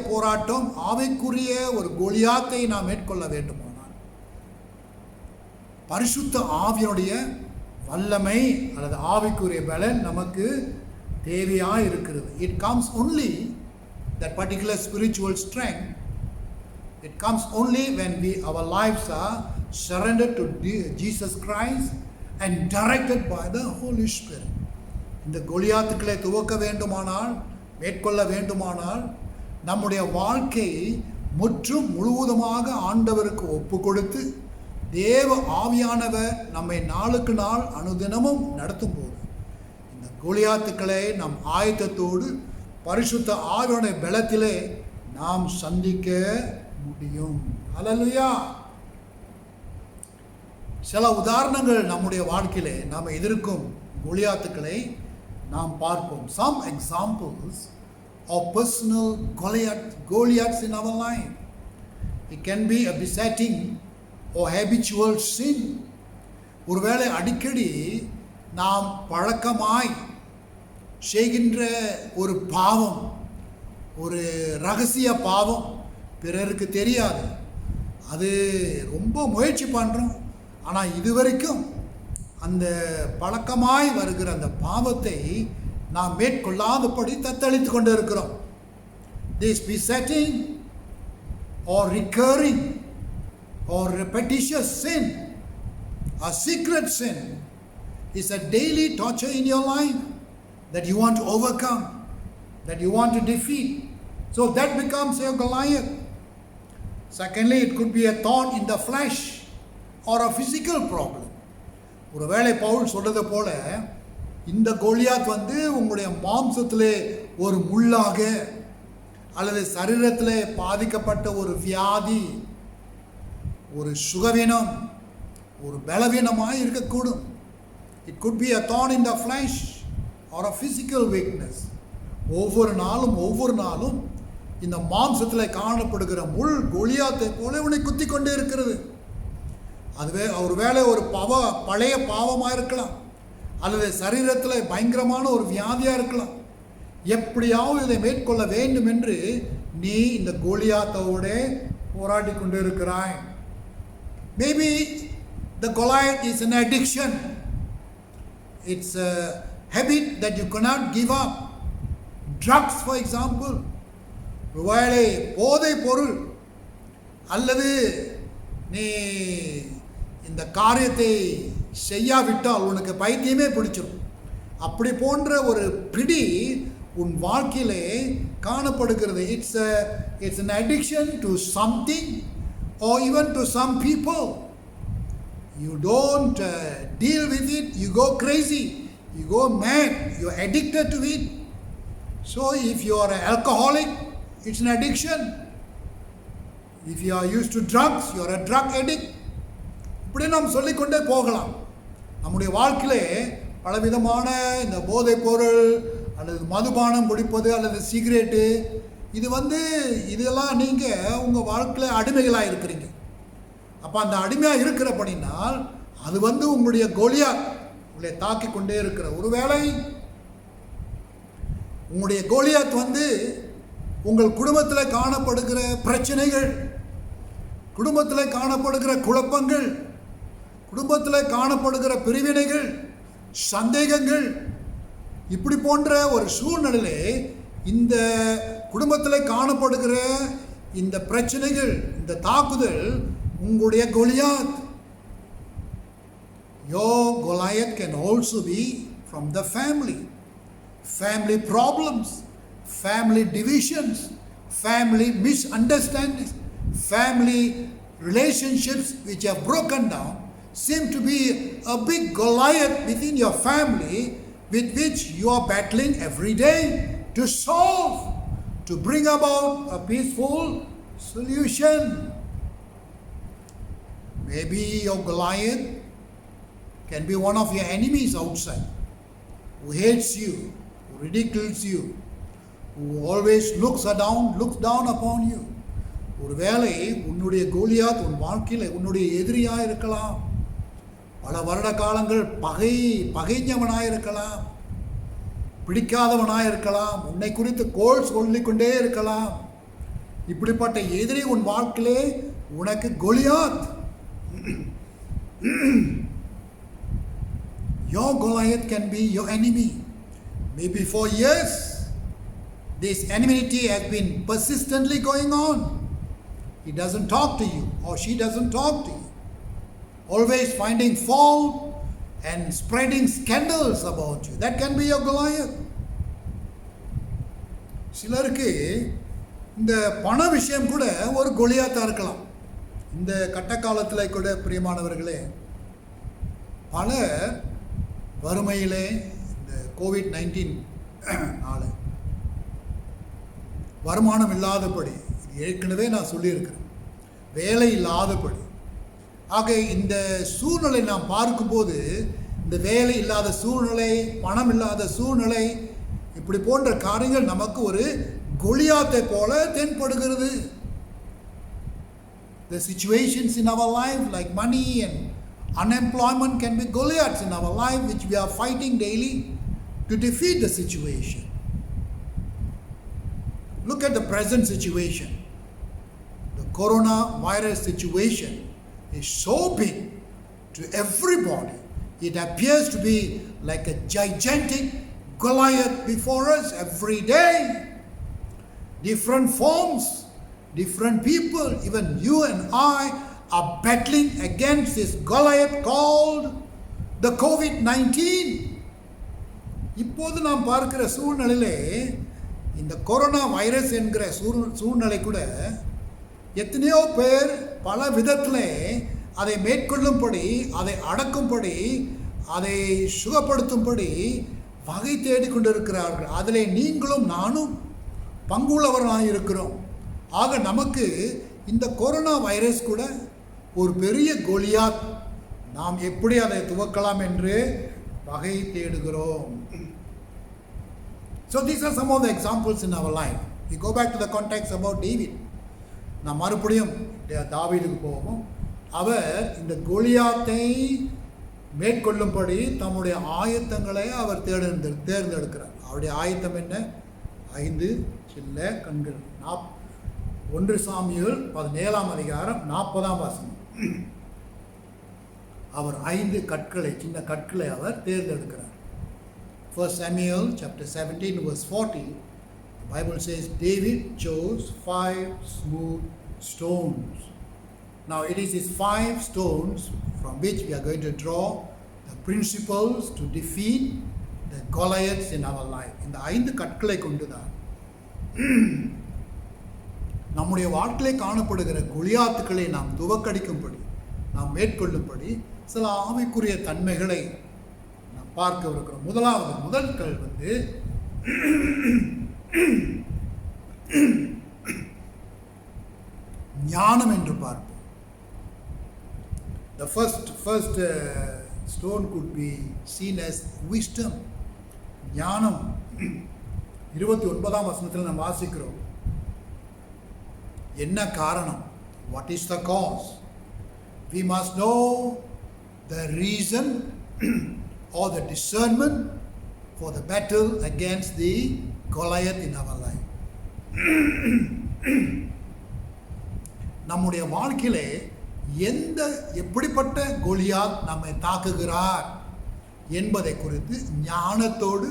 ஒரு கோலியாத்தை நாம் மேற்கொள்ள வேண்டுமானால் பரிசுத்த ஆவியினுடைய வல்லமை அல்லது ஆவிக்குரிய பலன் நமக்கு தேவையாக இருக்கிறது. It comes only that particular spiritual strength. It comes only when our lives are surrendered to Jesus Christ and directed by the Holy Spirit. இந்த கோலியாத்துக்களை துவக்க வேண்டுமானால், மேற்கொள்ள வேண்டுமானால் நம்முடைய வாழ்க்கையை முழுவதுமாக ஆண்டவருக்கு ஒப்பு கொடுத்து தேவ ஆவியானவர் நம்மை நாளுக்கு நாள் அனுதினமும் நடத்தும் போது இந்த கோலியாத்துக்களை நம் ஆயத்தத்தோடு பரிசுத்த ஆவியோட பலத்திலே நாம் சந்திக்க முடியும். ஹல்லேலூயா. சில உதாரணங்கள் நம்முடைய வாழ்க்கையிலே நாம் எதிர்க்கும் கோலியாத்துக்களை நாம் பார்ப்போம். Some examples of personal Goliaths in our life. It can be a besetting or habitual sin. ஒருவேளை அடிக்கடி நாம் பழக்கமாய் செய்கின்ற ஒரு பாவம், ஒரு ரகசிய பாவம், பிறருக்கு தெரியாது, அது ரொம்ப முயற்சி பண்ணுறோம், ஆனால் இதுவரைக்கும் அந்த பழக்கமாய் வருகிற அந்த பாவத்தை நாம் மேற்கொள்ளாதபடி தத்தளித்து கொண்டு இருக்கிறோம். This besetting or recurring or repetitious sin, a secret sin, is a daily torture in your life that you want to overcome, that you want to defeat. So that becomes your Goliath. Secondly, it could be a thorn in the flesh or a physical problem. ஒருவேளை பவுல் சொல்றது போல இந்த கோலியாத் உங்களுடைய மாம்சத்திலே ஒரு முள்ளாக அல்லது சரீரத்திலே பாதிக்கப்பட்ட ஒரு வியாதி, ஒரு சுகவீனம், ஒரு பலவீனமாக இருக்கக்கூடும். It could be a thorn in the flesh or a physical weakness. ஒவ்வொரு நாளும் இந்த மாம்சத்தில் காணப்படுகிற முள் கோலியாத்தை போல உன்னை குத்தி கொண்டே இருக்கிறது. அதுவே ஒருவேளை ஒரு பழைய பாவமாக இருக்கலாம், அல்லது சரீரத்தில் பயங்கரமான ஒரு வியாதியாக இருக்கலாம். எப்படியாவது இதை மேற்கொள்ள வேண்டும் என்று நீ இந்த கோலியாத்தோட போராடி கொண்டு இருக்கிறாய். Maybe the Goliath is an addiction. It's a habit that you cannot give up. Drugs, for example. ஒருவேளை போதை பொருள் அல்லது நீ இந்த காரியத்தை செய்யாவிட்டால் உனக்கு பைத்தியமே பிடிச்சிடும். அப்படி போன்ற ஒரு பிடி உன் வாழ்க்கையிலே காணப்படுகிறது. It's an addiction to something or even to some people. You don't deal with it, you go crazy, you go mad, you're addicted to it. So if you are an alcoholic, it's an addiction. If you are used to drugs, you are a drug addict. இப்படி நாம் சொல்லிக்கொண்டே போகலாம். நம்முடைய வாழ்க்கையிலே பலவிதமான இந்த போதைப் பொருள் அல்லது மதுபானம் குடிப்பது அல்லது சிகரெட்டு, இதெல்லாம் நீங்கள் உங்கள் வாழ்க்கையில் அடிமைகளாக இருக்கிறீங்க. அப்போ அந்த அடிமையாக இருக்கிறபடினால் அது உங்களுடைய கோலியாத் உங்களை தாக்கி கொண்டே இருக்கிற. ஒருவேளை உங்களுடைய கோலியாத் உங்கள் குடும்பத்தில் காணப்படுகிற பிரச்சனைகள், குடும்பத்தில் காணப்படுகிற குழப்பங்கள், குடும்பத்தில் காணப்படுகிற பிரிவினைகள், சந்தேகங்கள், இப்படி போன்ற ஒரு சூழ்நிலையிலே இந்த குடும்பத்தில் காணப்படுகிற இந்த பிரச்சனைகள், இந்த தாக்குதல் உங்களுடைய Goliath. Your Goliath can also be from the family. Family problems, family divisions, family misunderstandings, family relationships which have broken down seem to be a big Goliath within your family with which you are battling every day to solve, to bring about a peaceful solution. Maybe your Goliath can be one of your enemies outside, who hates you, who ridicules you, who always looks down upon you. ஒருவேளை உன்னுடைய கோலியாத் உன் வாழ்க்கையில் உன்னுடைய எதிரியாக இருக்கலாம், பல வருட காலங்கள் பகைஞ்சவனாக இருக்கலாம், பிடிக்காதவனாக இருக்கலாம், உன்னை குறித்து கோல் சொல்லிக்கொண்டே இருக்கலாம். இப்படிப்பட்ட எதிரி உன் வாழ்க்கையிலே உனக்கு Goliath. Your Goliath can be your enemy. Maybe for years this enmity has been persistently going on. He doesn't talk to you or she doesn't talk to you, always finding fault and spreading scandals about you. That can be your Goliath. சிலருக்கு இந்த பண விஷயம் கூட ஒரு கோலியாத்தாக இருக்கலாம். இந்த கட்டக்காலத்தில் கூட பிரியமானவர்களே, பலர் வறுமையிலே இந்த COVID-19 வருமானம் இல்லாதபடி, ஏற்கனவே நான் சொல்லியிருக்கிறேன், வேலை இல்லாதபடி ஆக இந்த சூழ்நிலை நாம் பார்க்கும்போது இந்த வேலை இல்லாத சூழ்நிலை, பணம் இல்லாத சூழ்நிலை, இப்படி போன்ற காரியங்கள் நமக்கு ஒரு கோலியாத்தை போல தென்படுகிறது. The situations in our life like money and unemployment can be Goliaths in our life which we are fighting daily to defeat the situation. Look at the present situation. The coronavirus situation is so big to everybody. It appears to be like a gigantic Goliath before us every day. Different forms, different people, even you and I are battling against this Goliath called the COVID-19. இப்போது நாம் பார்க்கிற சூழ்நிலையிலே இந்த கொரோனா வைரஸ் என்கிற சூழ்நிலை கூட எத்தனையோ பேர் பல விதத்திலே அதை மேற்கொள்ளும்படி, அதை அடக்கும்படி, அதை சுகப்படுத்தும்படி வகை தேடிக்கொண்டிருக்கிறார்கள். அதிலே நீங்களும் நானும் பங்குள்ளவர்களாக இருக்கிறோம். ஆக நமக்கு இந்த கொரோனா வைரஸ் கூட ஒரு பெரிய கோலியாத். நாம் எப்படி அதை துவக்கலாம் என்று வகை தேடுகிறோம். So these are some of the examples in our life. We go back to the context about David. நாம் மறுபடியும் தாவீதுக்கு போவோம். அவர் இந்த கோலியாத்தை மேற்கொள்ளும்படி தம்முடைய ஆயத்தங்களை அவர் தேர்ந்தெடுக்கிறார். அவருடைய ஆயத்தம் என்ன? 5 சில்ல கண்கள். 1 சாமுவேல் 17ஆம் அதிகாரம் 40ஆம் வசனம். அவர் 5 கற்களை, சின்ன கற்களை அவர் தேர்ந்தெடுக்கிறார். 1 Samuel chapter 17 verse 40, the Bible says David chose 5 smooth stones. Now it is these 5 stones from which we are going to draw the principles to defeat the Goliaths in our life. இந்த 5 கற்களை கொண்டுதான் நம்முடைய வாழ்க்கையில் காணப்படுகிற கோலியாத்துக்களை நாம் துவக்கடிக்கும்படி, நாம் மேற்கொள்ளும்படி சில ஆவிக்குரிய தன்மைகளை நாம் பார்க்க இருக்கிறோம். முதல் கல் ஞானம் என்று பார்ப்போம். The first stone could be seen as wisdom. ஞானம். 29ஆம் வசனத்தில் நாம் வாசிக்கிறோம். என்ன காரணம்? What is the cause? We must know the reason or the discernment for the battle against the Goliath in our life. நம்முடைய வாழ்க்கையிலே எப்படிப்பட்ட கோலியாத் நம்மை தாக்குகிறார் என்பதை குறித்து ஞானத்தோடு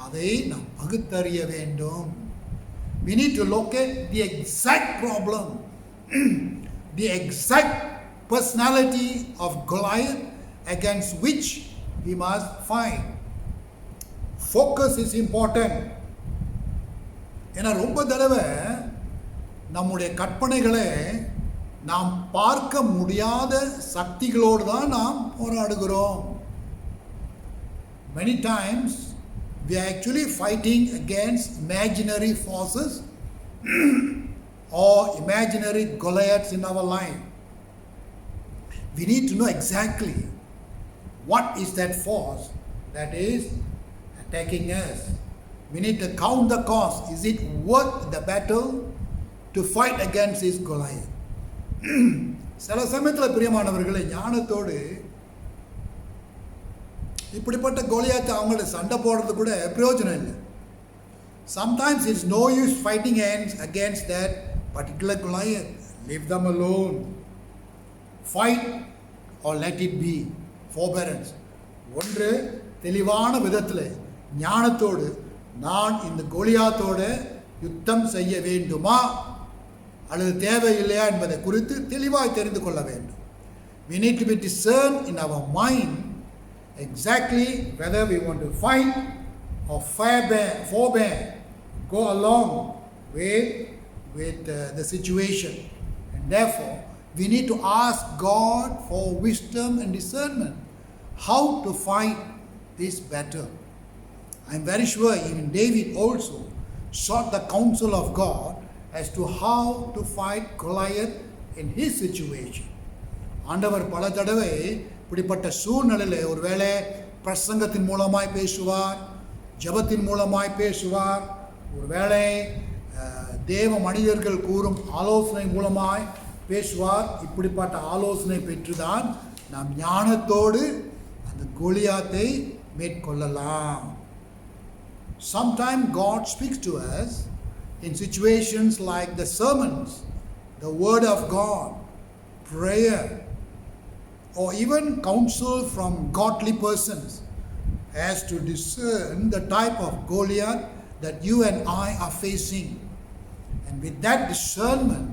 அதை நாம் பகுத்தறிய வேண்டும். We need to locate the exact problem, the exact personality of Goliath against which we must fight. Focus is important. ஏன்னா ரொம்ப தடவை நம்முடைய கற்பனைகளை நாம் பார்க்க முடியாத சக்திகளோடு தான் நாம் போராடுகிறோம். Many times we are actually fighting against imaginary forces or imaginary Goliaths in our life. We need to know exactly what is that force that is attacking us. We need to count the cost. Is it worth the battle to fight against this Goliath? சில சமயத்தில் பிரியமானவர்களை ஞானத்தோடு இப்படிப்பட்ட கோலியாத்தை அவங்கள சண்டை போடுறது கூட பிரயோஜனம் இல்லை. Sometimes it's no use fighting against that particular Goliath. Leave them alone. Fight or let it be. Forbearance. ஒன்று தெளிவான விதத்தில் ஞானத்தோடு நான் இந்த கோலியாத்தோட யுத்தம் செய்ய வேண்டுமா அல்லது தேவையில்லையா என்பதை குறித்து தெளிவாய் தெரிந்து கொள்ள வேண்டும். We need to be discerned in our mind exactly whether we want to fight or forbear, go along with the situation. And therefore, we need to ask God for wisdom and discernment how to fight this battle. I am very sure even David also sought the counsel of God as to how to fight Goliath in his situation. ஆண்டவர் பல தடவை இப்படிப்பட்ட சூழ்நிலையில் ஒருவேளை பிரசங்கத்தின் மூலமாய் பேசுவார், ஜெபத்தின் மூலமாய் பேசுவார், ஒருவேளை தேவ மனிதர்கள் கூறும் ஆலோசனை மூலமாய் பேசுவார். இப்படிப்பட்ட ஆலோசனை பெற்றுதான் நாம் ஞானத்தோடு அந்த கோலியாத்தை மேற்கொள்ளலாம். Sometimes God speaks to us in situations like the sermons, the word of God, prayer, or even counsel from godly persons as to discern the type of Goliath that you and I are facing. And with that discernment,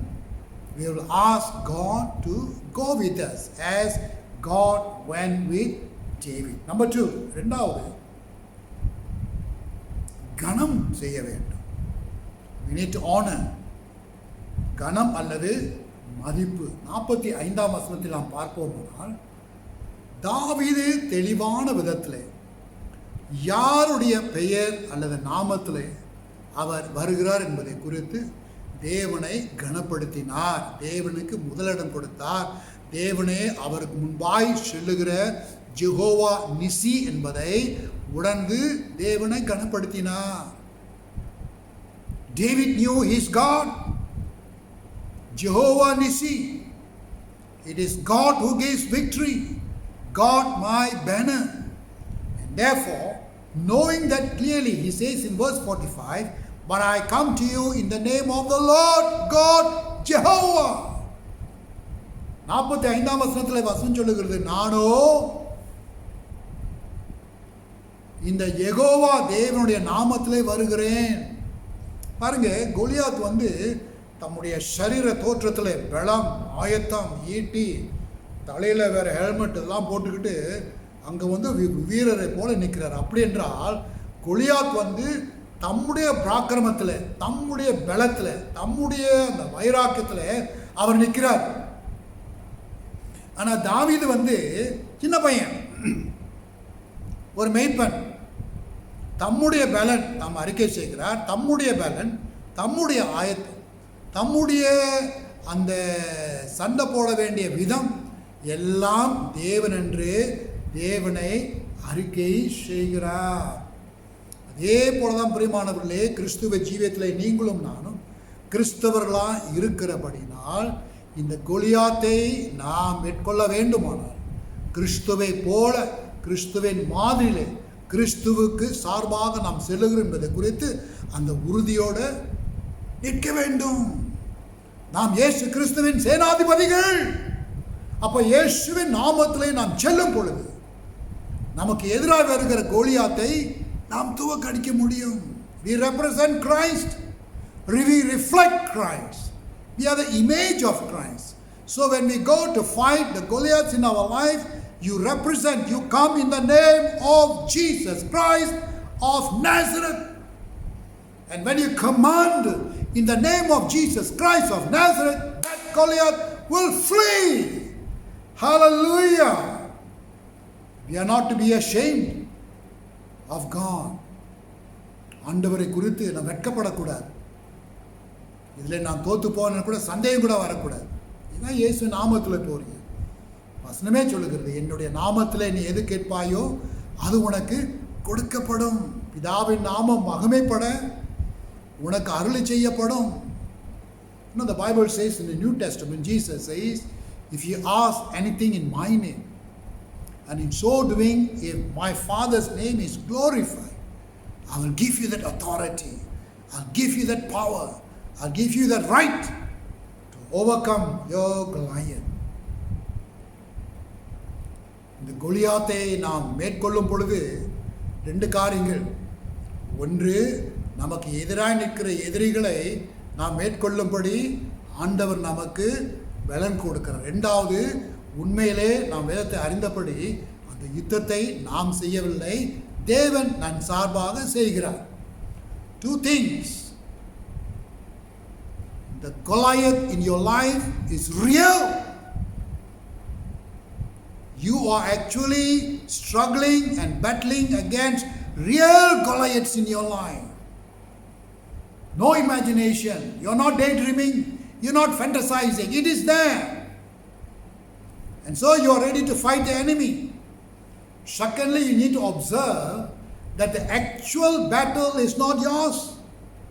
we will ask God to go with us as God went with David. Number 2, இரண்டாவது, கனம் செய்ய வேண்டும். We need to honor. கனம் அல்லது மதிப்பு. 45ஆம் வசனத்தில் நாம் பார்ப்போமானால், தாவீது தெளிவான விதத்திலே யாருடைய பெயர் அல்லது நாமத்திலே அவர் வருகிறார் என்பதை குறித்து தேவனை கனப்படுத்தினார், தேவனுக்கு முதலிடம் கொடுத்தார். தேவனே அவருக்கு முன்பாய் செல்லுகிற ஜெகோவா நிசி என்பதை உணர்ந்து தேவனை கனப்படுத்தினார். David knew his God, Jehovah Nissi. It is God who gives victory, God my banner. And therefore, knowing that clearly, he says in verse 45, but I come to you in the name of the Lord God Jehovah. 45ஆம் வசனத்தில் வசனம் சொல்லுகிறது, நானோ இந்த யெகோவா தேவனுடைய நாமத்திலே வருகிறேன். பாருங்க, கோலியாத் தம்முடைய சரீர தோற்றத்தில் பலம், ஆயத்தம், ஈட்டி, தலையில் வேற ஹெல்மெட் எல்லாம் போட்டுக்கிட்டு அங்கே வீரரை போல நிற்கிறார். அப்படி என்றால் கோலியாத் தம்முடைய பராக்கிரமத்தில், தம்முடைய பலத்தில், தம்முடைய அந்த வைராக்கியத்தில் அவர் நிற்கிறார். ஆனால் தாவீது சின்ன பையன், ஒரு மெய்ப்பன். தம்முடைய பலன் நாம் அறிக்கை செய்கிறார், தம்முடைய பலன், தம்முடைய ஆயத்தம், தம்முடைய அந்த சண்டை போட வேண்டிய விதம் எல்லாம் தேவன் என்று தேவனை அறிக்கை செய்கிறார். அதே போலதான் பிரியமானவர்களே, கிறிஸ்துவ ஜீவியத்தில் நீங்களும் நானும் கிறிஸ்தவர்களாக இருக்கிறபடினால் இந்த கோலியாத்தை நாம் மேற்கொள்ள வேண்டுமானால் கிறிஸ்துவை போல, கிறிஸ்துவின் மாதிரிலே, கிறிஸ்துவுக்கு சார்பாக நாம் செல்லுகிறோம் என்பதை குறித்து அந்த உறுதியோடு நிற்க வேண்டும். நாம் இயேசு கிறிஸ்துவின் சேனாதிபதிகள். அப்போ இயேசுவின் நாமத்திலே நாம் செல்லும் பொழுது நமக்கு எதிராக வருகிற கோலியாத்தை நாம் துவக்கடிக்க முடியும். We represent Christ. We reflect Christ. We are the image of Christ. So when we go to fight the Goliaths in our life, you represent, you come in the name of Jesus Christ of Nazareth. And when you command in the name of Jesus Christ of Nazareth, that Goliath will flee. Hallelujah. We are not to be ashamed of God. ஆண்டவரை குறித்து நாம் வெட்கப்படக்கூடாது. இதில் நான் தோத்து போன கூட சந்தேகம் கூட வரக்கூடாது. இதுதான் இயேசு நாமத்தில் போறீங்க. வசனமே சொல்லுகிறது, என்னுடைய நாமத்தில் நீ எது கேட்பாயோ அது உனக்கு கொடுக்கப்படும். பிதாவின் நாமம் மகிமைப்பட உனக்கு அருளி செய்யப்படும். The Bible says in the New Testament, Jesus says, if you ask anything in my name, and in so doing, if my Father's name is glorified, I will give you that authority, I'll give you that power, I'll give you that right to overcome your Goliath. இந்த கோலியாத்தை நாம் மேற்கொள்ளும் பொழுது 2 காரியங்கள். ஒன்று, நமக்கு எதிராக நிற்கிற எதிரிகளை நாம் மேற்கொள்ளும்படி ஆண்டவர் நமக்கு பலன் கொடுக்கிறார். 2வது, உண்மையிலே நாம் வேதத்தை அறிந்தபடி அந்த யுத்தத்தை நாம் செய்யவில்லை, தேவன் நம் சார்பாக செய்கிறார். 2 things. The Goliath in your life is real. You are actually struggling and battling against real Goliaths in your life. No imagination. You're not daydreaming. You're not fantasizing. It is there. And so you are ready to fight the enemy. Secondly, you need to observe that the actual battle is not yours,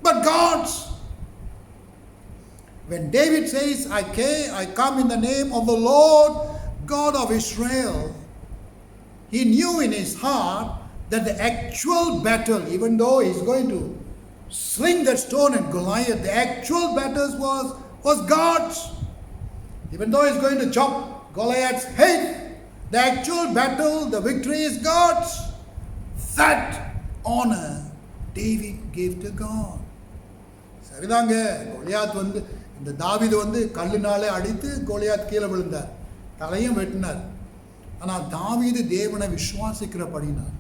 but God's. When David says, I come in the name of the Lord God of Israel, he knew in his heart that the actual battle, even though he's going to sling that stone at Goliath, the actual battle was God's. Even though he's going to chop Goliath's head, the actual battle, the victory is God's. That honor David gave to God. சரிதாங்க, கோலியாத் இந்த தாவீது கல்லுனாலே அடித்து கோலியாத் கீழே விழுந்தார், தலையும் வெட்டினார். ஆனால் தாவீது தேவனை விசுவாசிக்கிறபடினார்.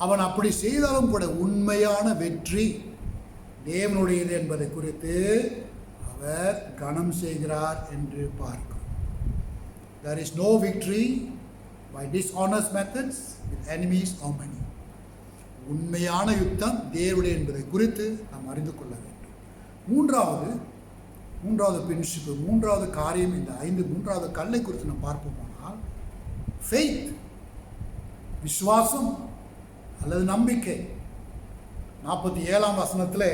அவன் அப்படி செய்தாலும் கூட உண்மையான வெற்றி தேவனுடையது என்பதை குறித்து அவர் கனம் செய்கிறார் என்று பார்க்கிறோம். There is no victory by dishonest methods with enemies or money. உண்மையான யுத்தம் தேவனுடைய என்பதை குறித்து நாம் அறிந்து கொள்ள வேண்டும். மூன்றாவது பிரின்சிபல், மூன்றாவது காரியம், இந்த மூன்றாவது கல்லை குறித்து நாம் பார்ப்போமானால் ஃபெய்த், விசுவாசம் அல்லது நம்பிக்கை. 47ஆம் வசனத்தில்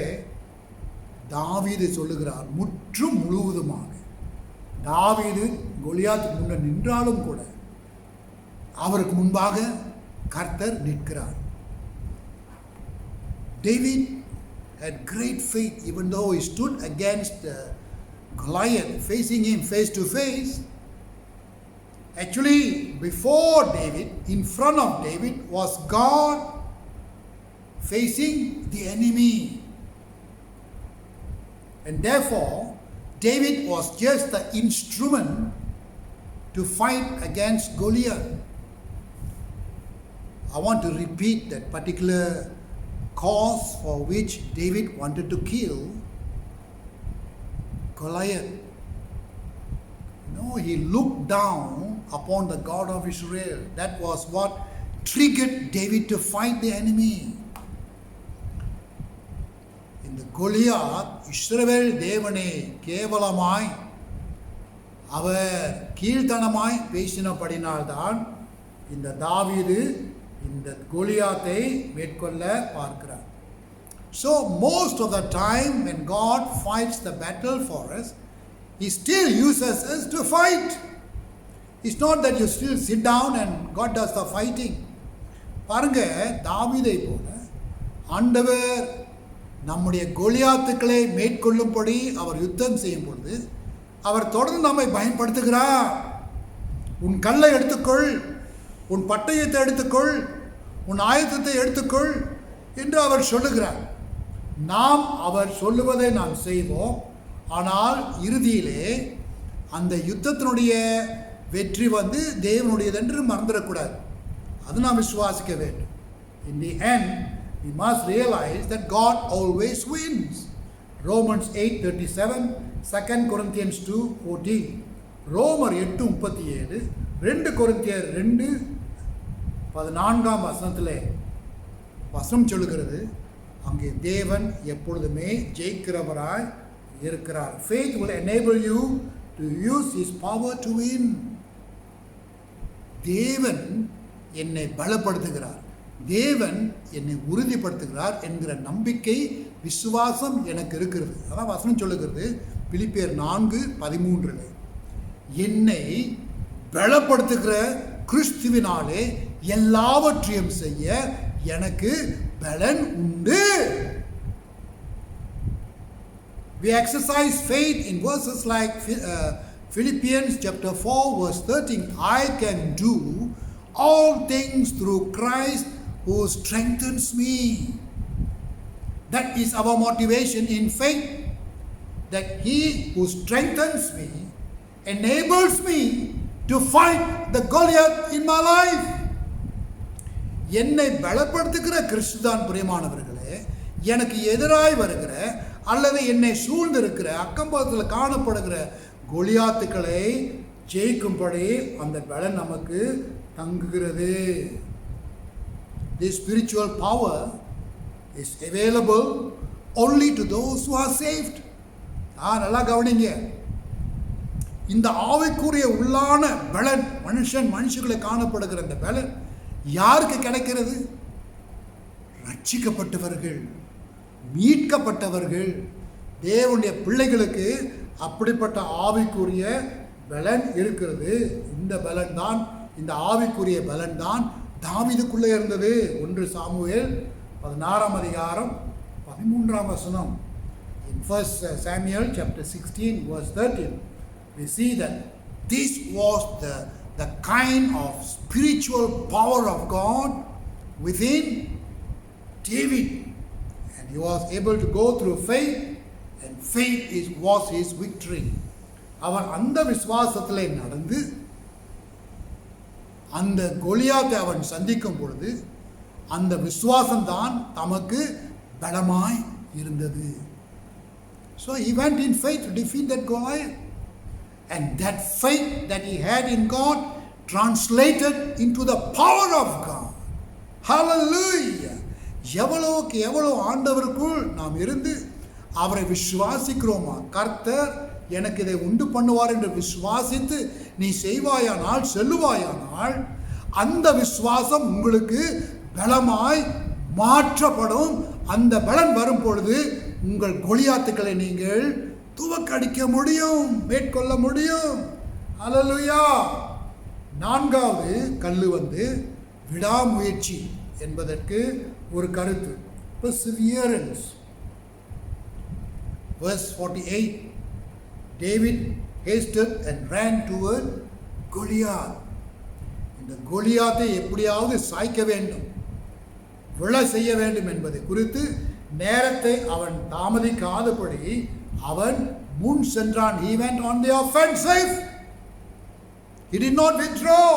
தாவீது சொல்லுகிறார், முற்றும் முழுவதுமாக. தாவீது கோலியாத்துக்கு முன்ன நின்றாலும் கூட அவருக்கு முன்பாக கர்த்தர் நிற்கிறார். David had great faith even though he stood against Goliath, facing him face to face. Actually, before David, in front of David was God facing the enemy. And therefore, David was just the instrument to fight against Goliath. I want to repeat that particular cause for which David wanted to kill Goliath. He looked down upon the God of Israel. That was what triggered David to fight the enemy. இந்த கோலியாத் இஸ்ரவேல் தேவனே கேவலமாய் அவர் கீழ்த்தனமாய் பேசினபடினால்தான் இந்த தாவீது இந்த கோலியாத்தை மேற்கொள்ள பார்க்கிறார். So most of the time when God fights the battle for us, He still uses us to fight. It's not that you still sit down and God does the fighting. பாருங்க, தாவீதை போல ஆண்டவர் நம்முடைய கோலியாத்துக்களை மேற்கொள்ளும்படி அவர் யுத்தம் செய்யும் பொழுது அவர் தொடர்ந்து நம்மை பயன்படுத்துகிறார். உன் கல்லை எடுத்துக்கொள், உன் பட்டயத்தை எடுத்துக்கொள், உன் ஆயுதத்தை எடுத்துக்கொள் என்று அவர் சொல்லுகிறார். நாம் அவர் சொல்லுவதை நாம் செய்வோம். ஆனால் இறுதியிலே அந்த யுத்தத்தினுடைய வெற்றி தேவனுடையது என்று மறந்துடக்கூடாது. அது நாம் விசுவாசிக்க வேண்டும். In the end, we must realize that God always wins. Romans 8:37, 2 Corinthians 2:14, ரோமர் 8:37, 2 கொரிந்தியர் 2:14 வசனத்திலே வசனம் சொல்லுகிறது, அங்கே தேவன் எப்பொழுதுமே ஜெயிக்கிறவராய் இருக்கிறார். Faith will enable you to use His power to win. தேவன் என்னை பலப்படுத்துகிறார், தேவன் என்னை உறுதிப்படுத்துகிறார் என்கிற நம்பிக்கை, விசுவாசம் எனக்கு இருக்கிறது. அதான் வசனம் சொல்லுகிறது பிலிப்பியர் 4:13, என்னை பலப்படுத்துகிற கிறிஸ்துவினாலே எல்லாவற்றையும் செய்ய எனக்கு பலன் உண்டு. We exercise faith in verses like Philippians chapter 4 verse 13. I can do all things through Christ who strengthens me. That is our motivation in faith, that He who strengthens me enables me to fight the Goliath in my life. என்னை பலப்படுத்துகிற கிறிஸ்துதான் பிரியமானவர்களே, எனக்கு எதிராய் வருகிற அல்லது என்னை சூழ்ந்திருக்கிற அக்கம்பக்கத்தில் காணப்படுகிற கோலியாத்துக்களை ஜெயிக்கும்படி அந்த பலன் நமக்கு தங்குகிறது. This spiritual power is available only to those who are saved. நல்லா கவனிங்க, இந்த ஆவிக்குரிய உள்ளான பலன் மனுஷர்களை காணப்படுகிற இந்த பலன் யாருக்கு கிடைக்கிறது? ரட்சிக்கப்பட்டவர்கள், மீட்கப்பட்டவர்கள், தேவனுடைய பிள்ளைகளுக்கு அப்படிப்பட்ட ஆவிக்குரிய பலன் இருக்கிறது. இந்த பலன் தான், இந்த ஆவிக்குரிய பலன் தான் தாவீதுக்குள்ளே இருந்தது. 1 சாமுவேல் 16 அதிகாரம் 13 வசனம். In 1 Samuel chapter 16 verse 13 we see that this was the kind of spiritual power of God within David, and he was able to go through faith, and faith was his victory. அவன் அந்த விசுவாசத்திலே நடந்து அந்த கோலியாத்தை அவன் சந்திக்கும் பொழுது அந்த விசுவாசம்தான் தமக்கு பலமாய் இருந்தது. So he went in faith to defeat that Goliath, and that faith that he had in God translated into the power of God. Hallelujah! எவ்வளவுக்கு எவ்வளவு ஆண்டவருக்குள் நாம் இருந்து அவரை விசுவாசிக்கிறோமா, கர்த்தர் எனக்கு இதை உண்டு பண்ணுவார் என்று விசுவாசித்து நீ செய்வாயானால், செல்லுவாயானால், அந்த விசுவாசம் உங்களுக்கு பலமாய் மாற்றப்படும். அந்த பலன் வரும் பொழுது உங்கள் கோலியாத்துக்களை நீங்கள் துவக்கடிக்க முடியும், மேற்கொள்ள முடியும். அல்லேலூயா. 4வது கல்லு விடாமுயற்சி என்பதற்கு ஒரு கருத்து. Perseverance. Verse 48, David hasted and ran toward Goliath. இந்த கோலியாத்தை எப்படியாவது சாய்க்க வேண்டும், விழ செய்ய வேண்டும் என்பதை குறித்து நேரத்தை அவன் தாமதிக்காதபடி அவன் முன் சென்றான். He went on the offensive. He did not withdraw.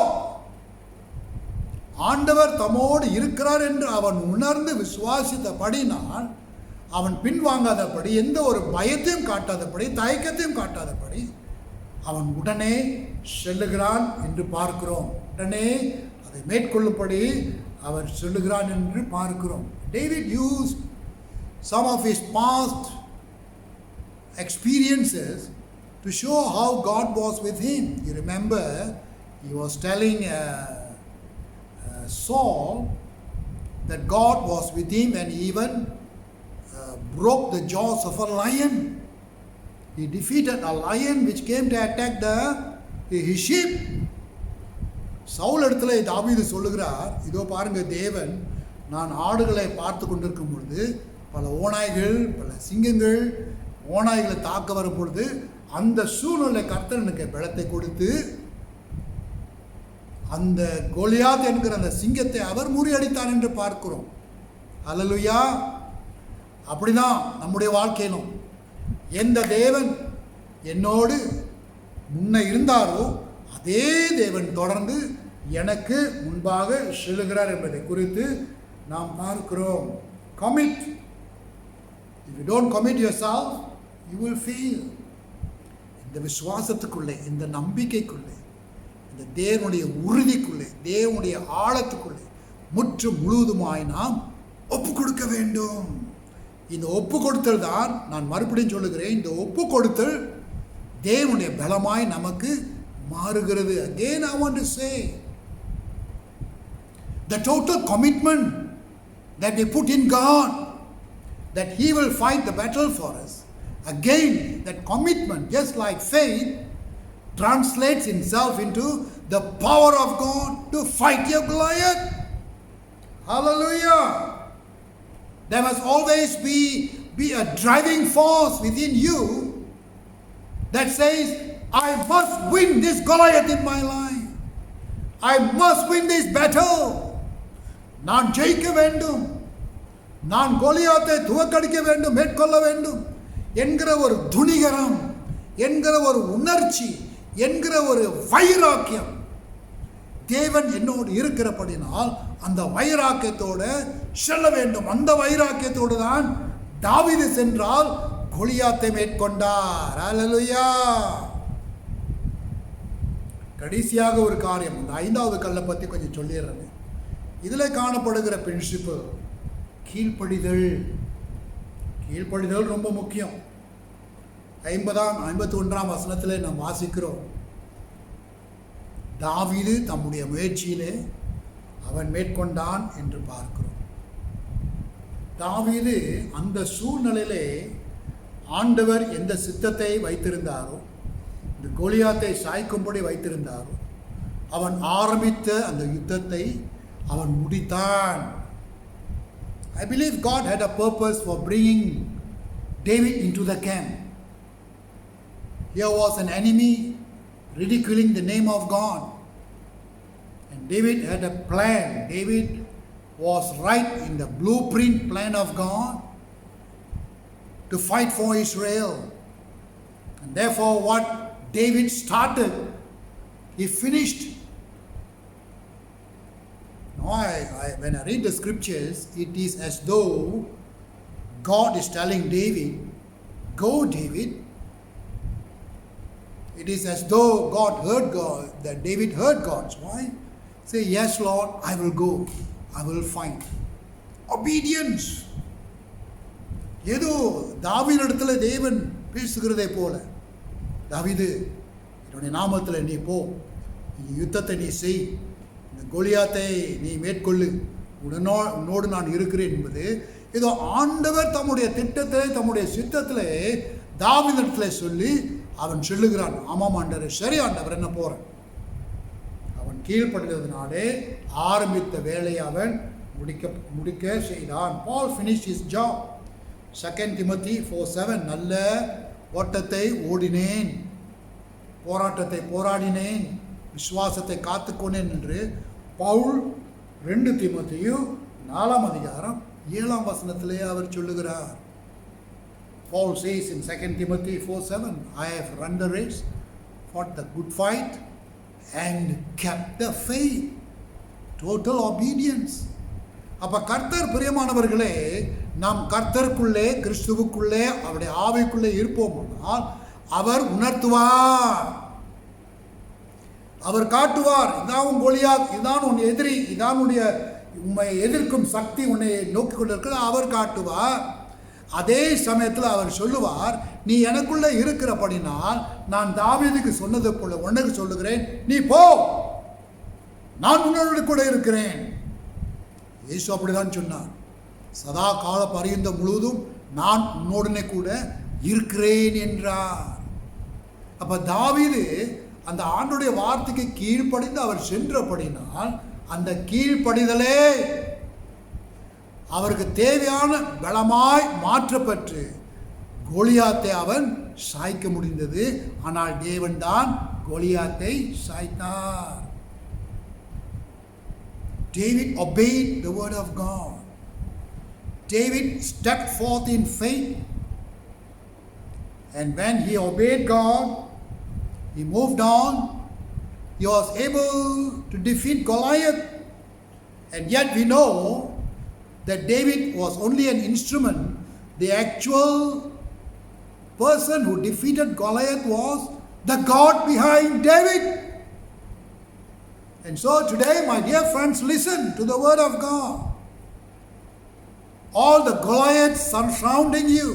ஆண்டவர் தம்மோடு இருக்கிறார் என்று அவன் உணர்ந்து விசுவாசித்தபடினால் அவன் பின்வாங்காதபடி, எந்த ஒரு பயத்தையும் காட்டாதபடி, தயக்கத்தையும் காட்டாதபடி அவன் உடனே செல்லுகிறான் என்று பார்க்கிறோம். உடனே அதை மேற்கொள்ளும்படி அவன் சொல்லுகிறான் என்று பார்க்கிறோம். David used some of his past experiences to show how God was with him. You remember, he was telling Saul that God was with him and he even broke the jaws of a lion. He defeated a lion which came to attack his sheep. Saul இடத்துல தாவீது சொல்லுகிறார், இதோ பாருங்க, தேவன் நான் ஆடுகளை பார்த்து கொண்டிருக்கும் பொழுது பல ஓநாய்கள், பல சிங்கங்கள் ஓநாய்களை தாக்க வரும் பொழுது அந்த சூழ்நிலை கர்த்தர் எனக்கு பலத்தை கொடுத்து அந்த கோலியாத் என்கிற அந்த சிங்கத்தை அவர் முறியடித்தார் என்று பார்க்கிறோம். அல்லேலூயா. அப்படிதான் நம்முடைய வாழ்க்கையிலும் எந்த தேவன் என்னோடு முன்ன இருந்தாரோ அதே தேவன் தொடர்ந்து எனக்கு முன்பாக செல்லுகிறார் என்பதை குறித்து நாம் பார்க்கிறோம். Commit. If you don't commit yourself, you will fail. இந்த விசுவாசத்துக்குள்ளே, இந்த நம்பிக்கைக்குள்ளே, இந்த தேவனுடைய உறுதிக்குள்ளே, தேவனுடைய ஆழத்துக்குள்ளே முற்று முழுவதுமாய் நாம் ஒப்பு கொடுக்க வேண்டும். இந்த ஒப்பு கொடுத்தல் தான், நான் மறுபடியும் சொல்லுகிறேன், இந்த ஒப்பு கொடுத்தல் தேவனுடைய பலமாய் நமக்கு மாறுகிறது. Again I want to say, the total commitment that we put in God, that He will fight the battle for us. Again, that commitment, just like faith, translates itself into the power of God to fight your Goliath. Hallelujah. There must always be a driving force within you that says, I must win this Goliath in my life. I must win this battle. நான் ஜெயிக்க வேண்டும், நான் கோலியாத்தை துவக்கடிக்க வேண்டும், மேற்கொள்ள வேண்டும் என்கிற ஒரு துணிகரம், என்கிற ஒரு உணர்ச்சி, என்கிற ஒரு வைராக்கியம் தேவன் என்னோடு இருக்கிறபடினால் அந்த வைராக்கியத்தோடு செல்ல வேண்டும். அந்த வைராக்கியத்தோடு தான் தாவீது சென்றால் கோலியாத்தை மேற்கொண்டார். அல்லேலூயா. கடைசியாக ஒரு காரியம், இந்த 5வது கல்லை பற்றி கொஞ்சம் சொல்லிடுறேன். இதில் காணப்படுகிற பிரின்சிபல் கீழ்ப்படிதல். கீழ்ப்படிதல் ரொம்ப முக்கியம். 51ஆம் வசனத்திலே நாம் வாசிக்கிறோம், தாவீது தம்முடைய முயற்சியிலே அவன் மேற்கொண்டான் என்று பார்க்கிறோம். தாவீது அந்த சூழ்நிலையிலே ஆண்டவர் எந்த சித்தத்தை வைத்திருந்தாரோ, இந்த கோலியாத்தை சாய்க்கும்படி வைத்திருந்தாரோ, அவன் ஆரம்பித்த அந்த யுத்தத்தை அவன் முடித்தான். I believe God had a purpose for bringing David into the camp. Here was an enemy ridiculing the name of God. And David had a plan. David was right in the blueprint plan of God to fight for Israel. And therefore what David started, he finished. Now when I read the scriptures, it is as though God is telling David, go David. It is as though that David heard God's voice. Say, yes Lord, I will go. I will fight. Obedience. ஏதோ தாவீதிடத்துல தேவன் பேசுகிறதை போல, தாவீது என்னுடைய நாமத்தில் நீ போ, யுத்தத்தை நீ செய், இந்த கோலியாத்தை நீ மேற்கொள்ளு, உன்னோடு நான் இருக்கிறேன் என்பது ஏதோ ஆண்டவர் தம்முடைய திட்டத்திலே தம்முடைய சித்தத்திலே தாவீதிடத்தில் சொல்லி அவன் சொல்லுகிறான், ஆமாம் ஆண்டவரே, சரி ஆண்டவர், என்ன போகிறேன். அவன் கீழ்ப்படுகிறதுனாலே ஆரம்பித்த வேலையை அவன் முடிக்க செய்தான். Paul finished his job. 2 Timothy 4:7, நல்ல ஓட்டத்தை ஓடினேன், போராட்டத்தை போராடினேன், விசுவாசத்தை காத்துக்கொண்டேன் என்று பவுல் 2 தீமோத்தேயு 4ஆம் அதிகாரம் 7ஆம் வசனத்திலே அவர் சொல்லுகிறார். Paul says in 2 Timothy 4:7, I have run the race, fought the good fight, and kept the faith. Total obedience. அப்ப கர்த்தர் பிரியமானவர்களே, நாம் கர்த்தருக்குள்ளே, கிறிஸ்துவுக்குள்ளே, அவருடைய ஆவிக்குள்ளே இருப்போமானால் அவர் உணர்த்துவார், அவர் காட்டுவார், இதான் உன் கோலியாத், இதான் உன் எதிரி, இதான் உன்னுடைய உண்மை எதிர்க்கும் சக்தி உன்னை நோக்கி கொண்டிருக்கிறது, அவர் காட்டுவார். அதே சமயத்தில் அவர் சொல்லுவார், நீ எனக்குள்ளே இருக்கிறபடினால் நான் தாவீதுக்கு சொன்னது போல உனக்கு சொல்லுகிறேன், நீ போ, நான் உன்னோடு கூட இருக்கிறேன். இயேசு அப்படிதான் சொன்னார், சதா கால பரியந்தம் முழுவதும் நான் உன்னோடனே கூட இருக்கிறேன் என்றார். அப்ப தாவீது அந்த ஆண்டுடைய வார்த்தைக்கு கீழ்ப்படிந்து அவர் சென்றபடினால் அந்த கீழ்ப்படிதலே அவருக்கு தேவையான பலமாய் மாற்றப்பட்டு கோலியாத்தை அவன் சாய்க்க முடிந்தது. ஆனால் தேவன் தான் கோலியாத்தை சாய்த்தார். David obeyed the word of God. David stepped forth in faith, and when he obeyed God, he moved on. He was able to defeat Goliath. And yet we know that David was only an instrument. The actual person who defeated Goliath was the God behind David. And so today, my dear friends, listen to the word of God. All the Goliaths surrounding you,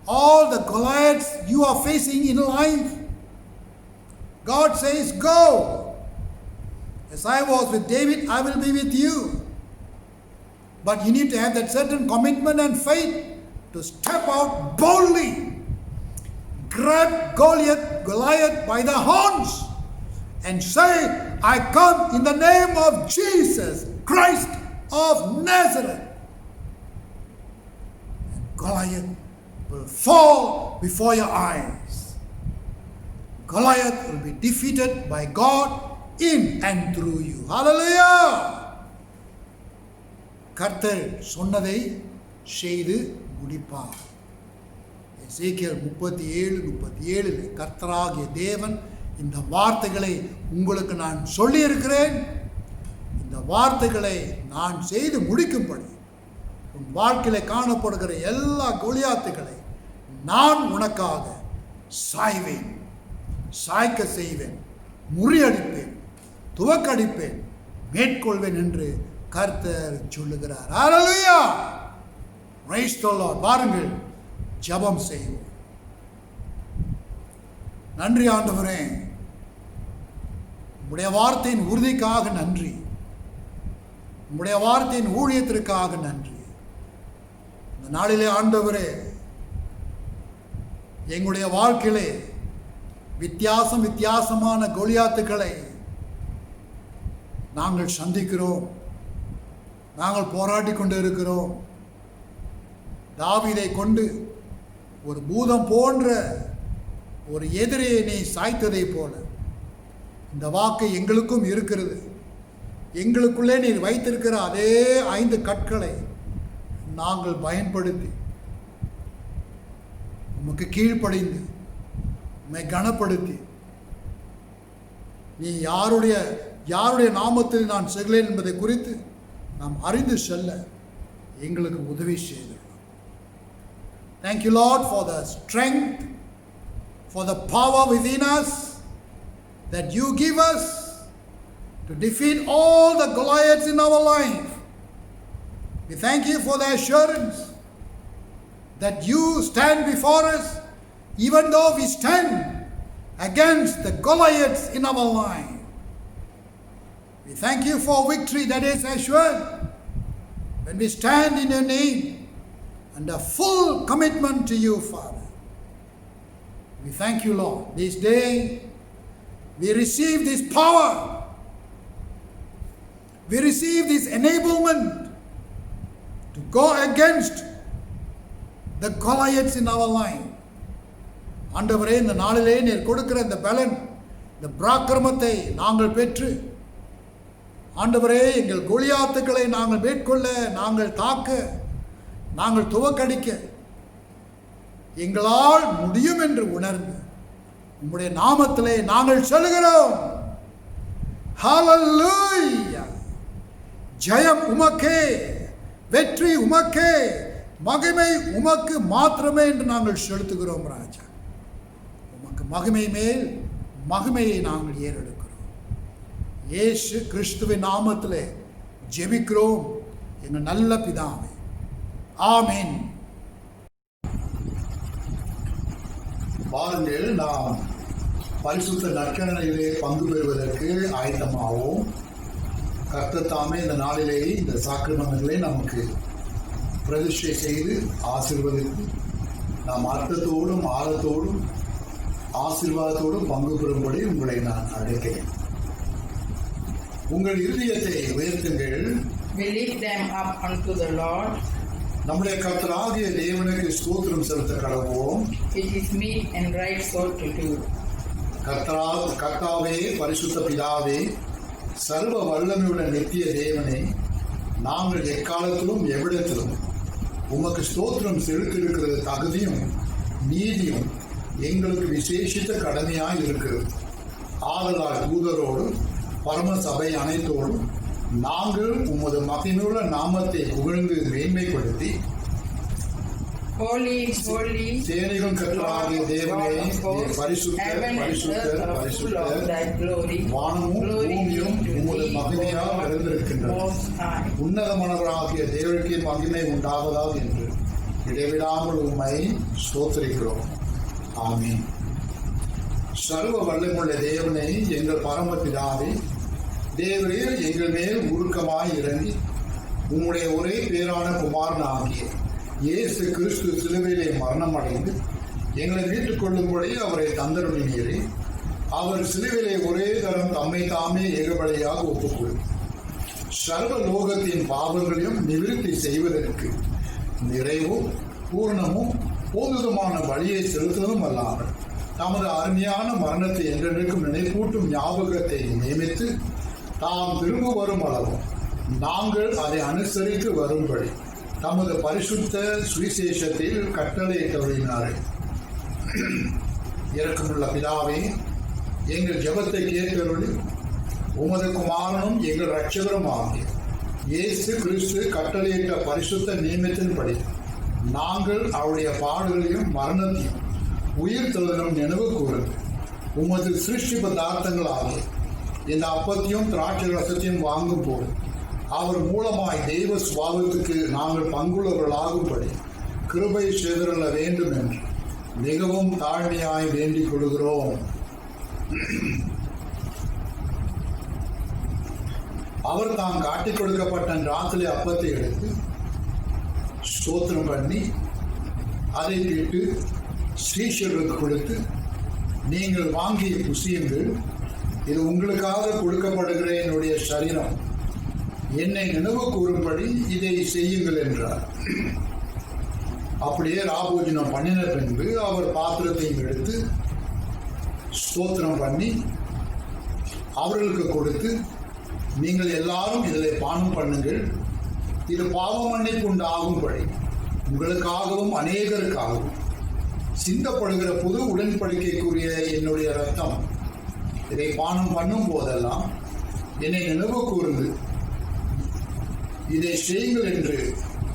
all the Goliaths you are facing in life, God says, go. As I was with David, I will be with you. But you need to have that certain commitment and faith to step out boldly, grab Goliath by the horns, and say, I come in the name of Jesus Christ of Nazareth. And Goliath will fall before your eyes. Goliath will be defeated by God in and through you. Hallelujah! கர்த்தர் சொன்னதை செய்து முடிப்பார். எசேக்கியேல் 37:37 கர்த்தராகிய தேவன் இந்த வார்த்தைகளை உங்களுக்கு நான் சொல்லியிருக்கிறேன், இந்த வார்த்தைகளை நான் செய்து முடிக்கும்படி உன் வாழ்க்கையில் காணப்படுகிற எல்லா கோலியாத்துகளை நான் உனக்காக சாய்வேன், சாய்க்க செய்வேன், முறியடிப்பேன், துவக்கடிப்பேன், மேற்கொள்வேன் என்று கர்த்தர் சொல்லுகிறார். ஹல்லேலூயா! Praise the lord. வாருங்கள் ஜெபம் செய்வோம். நன்றி ஆண்டவரே, உம்முடைய வார்த்தையின் உறுதிக்காக நன்றி, உம்முடைய வார்த்தையின் ஊழியத்திற்காக நன்றி. இந்த நாளிலே ஆண்டவரே, எங்களுடைய வாழ்க்கையிலே வித்தியாசமான கோலியாத்துக்களை நாங்கள் சந்திக்கிறோம், நாங்கள் போராடி கொண்டு இருக்கிறோம். தாவீதை கொண்டு ஒரு பூதம் போன்ற ஒரு எதிரியை நீ சாய்த்ததை போல இந்த வாக்கு எங்களுக்கும் இருக்கிறது. எங்களுக்குள்ளே நீர் வைத்திருக்கிற அதே 5 கற்களை நாங்கள் பயன்படுத்தி உமக்கு கீழ்ப்படிந்து உம்மை கனப்படுத்தி, நீ யாருடைய நாமத்தில் நான் செல்லேன் என்பதை குறித்து நாம் அறிந்து செல்ல எங்களுக்கு உதவி செய்து. Thank you, Lord, for the strength, for the power within us that you give us to defeat all the Goliaths in our life. We thank you for the assurance that you stand before us, even though we stand against the Goliaths in our life. We thank you for victory that is assured when we stand in your name and a full commitment to you, Father. We thank you, Lord. This day we receive this power. We receive this enablement to go against the Goliaths in our life. ஆண்டவரே, இந்த நாளிலே நீர் கொடுக்கிற இந்த பலன், இந்த பராக்கிரமத்தை நாங்கள் பெற்று ஆண்டவரே, எங்கள் கோலியாத்துக்களை நாங்கள் மேற்கொள்ள, நாங்கள் தாக்க, நாங்கள் துவக்கடிக்க எங்களால் முடியும் என்று உணர்ந்து உம்முடைய நாமத்திலே நாங்கள் சொல்கிறோம். ஹல்லேலூயா! ஜெயம் உமக்கே, வெற்றி உமக்கே, மகிமை உமக்கு மாத்திரமே என்று நாங்கள் செலுத்துகிறோம். ராஜா, உமக்கு மகிமை மேல் மகிமையை நாங்கள் ஏறெடுக்கிறோம். இயேசு கிறிஸ்துவின் நாமத்திலே ஜெபிக்கிறோம் எங்கள் நல்ல பிதாவே. ஆமென். வாருங்கள், நாம் பரிசுத்த நற்கரணையிலே பங்கு பெறுவதற்கு ஆயத்தமாவோம். கர்த்தர் தாமே இந்த நாளிலே இந்த சாக்கிரமங்களை நமக்கு பிரதிஷ்டை செய்து ஆசீர்வதித்து நாம் அர்த்தத்தோடும் ஆழத்தோடும் ஆசீர்வாதத்தோடும் பங்கு பெறும்படி உங்களை நான் அழைக்கிறேன். உங்கள் இருதயத்தை உயர்த்துங்கள். We lift them up unto the Lord. நம்முடைய கர்த்தராகிய தேவனுக்கு ஸ்தோத்திரம் செலுத்த கடவோம். It is meet and right so to do. கர்த்தாவே, பரிசுத்த பிதாவே, சர்வ வல்லமையுள்ள நித்திய தேவனே, நாங்கள் எக்காலத்திலும் எவ்விடத்திலும் உமக்கு ஸ்தோத்திரம் செலுத்திருக்கிறது தகுதியும் நீதியும் எங்களுக்கு விசேஷித்த கடமையாய் இருக்கிறது. ஆதலால் தூதரோடும் பரம சபை அனைத்தோடும் நாங்கள் உமது மகிமையுள்ள நாமத்தை புகழ்ந்து மேன்மைப்படுத்தி, Holy, holy, சேனைகள் கர்த்தராகிய தேவனே, பரிசுத்தர் பரிசுத்தர் பரிசுத்தர், வானமும் பூமியும் உமது மகிமையால் நிறைந்திருக்கின்றன. உன்னதமானவராகிய தேவனுக்கு மகிமை உண்டாவதாக என்று இடைவிடாமல் உம்மை ஸ்தோத்திரிக்கிறோம். ஆமென். சர்வ வல்லமுள்ள தேவனை, எங்கள் பரமபிதாவே, தேவரீர் எங்கள் மேல் உருக்கமாய் இறங்கி உம்முடைய ஒரே பேரான குமாரனாகிய இயேசு கிறிஸ்து சிலுவையிலே மரணம் அடைந்து எங்களை மீட்டுக் கொள்ளும்படி அவரை தந்தருளினீரே. அவர் சிலுவையிலே ஒரே தரம் தம்மை தாமே ஏகபடியாக ஒப்புக்கொள்ளும் சர்வ லோகத்தின் பாவங்களையும் நிவிருத்தி செய்வதற்கு நிறைவும் பூர்ணமும் போதுமான வழியை செலுத்துவதும் அல்லாமல் தமது அருமையான மரணத்தை என்றென்றைக்கும் நினைப்பூட்டும் ஞாபகத்தை நியமித்து தாம் திரும்ப வரும் அளவும் நாங்கள் அதை அனுசரித்து வரும்படி தமது பரிசுத்த சுவிசேஷத்தில் கட்டளையிட்டவரினாரே. இரக்கமுள்ள பிதாவே, எங்கள் ஜெபத்தை கேட்டருளி உமது குமாரனும் எங்கள் இரட்சகரும் ஆகிய இயேசு கிறிஸ்து கட்டளையிட்ட பரிசுத்த நியமத்தின்படி நாங்கள் அவருடைய பாடுகளையும் மரணத்தையும் உயிர் தெழுதலும் நினைவு கூர்ந்து உமது சிருஷ்டி பதார்த்தங்கள் ஆகிய இந்த அப்பத்தையும் திராட்சை ரசத்தையும் வாங்கும் போது அவர் மூலமாய் தெய்வ சுபாவத்துக்கு நாங்கள் பங்குள்ளவர்களாகும்படி கிருபை செய்திருள்ள வேண்டும் என்று மிகவும் தாழ்மையாய் வேண்டிக் கொள்கிறோம். அவர் தாம் காட்டிக் கொடுக்கப்பட்ட ராத்திரி அப்பத்தை எடுத்து ஸ்தோத்திரம் பண்ணி அதை விட்டு ஸ்ரீஷருக்கு கொடுத்து, நீங்கள் வாங்கி புசியுங்கள், இது உங்களுக்காக கொடுக்கப்படுகிற என்னுடைய சரீரம், என்னை நினைவு கூறும்படி இதை செய்யுங்கள் என்றார். அப்படியே ராபோஜனம் பண்ணின பின்பு அவர் பாத்திரத்தையும் எடுத்து ஸ்தோத்திரம் பண்ணி அவர்களுக்கு கொடுத்து, நீங்கள் எல்லாரும் இதில் பானம் பண்ணுங்கள், இது பாவ மன்னிப்பு உண்டாகும்படி உங்களுக்காகவும் அநேகருக்காகவும் சிந்தப்படுகிற புது உடன்படிக்கைக்குரிய என்னுடைய ரத்தம், இதை பானம் பண்ணும் போதெல்லாம் என்னை நினைவு கூர்ந்து இதை செய்யுங்கள் என்று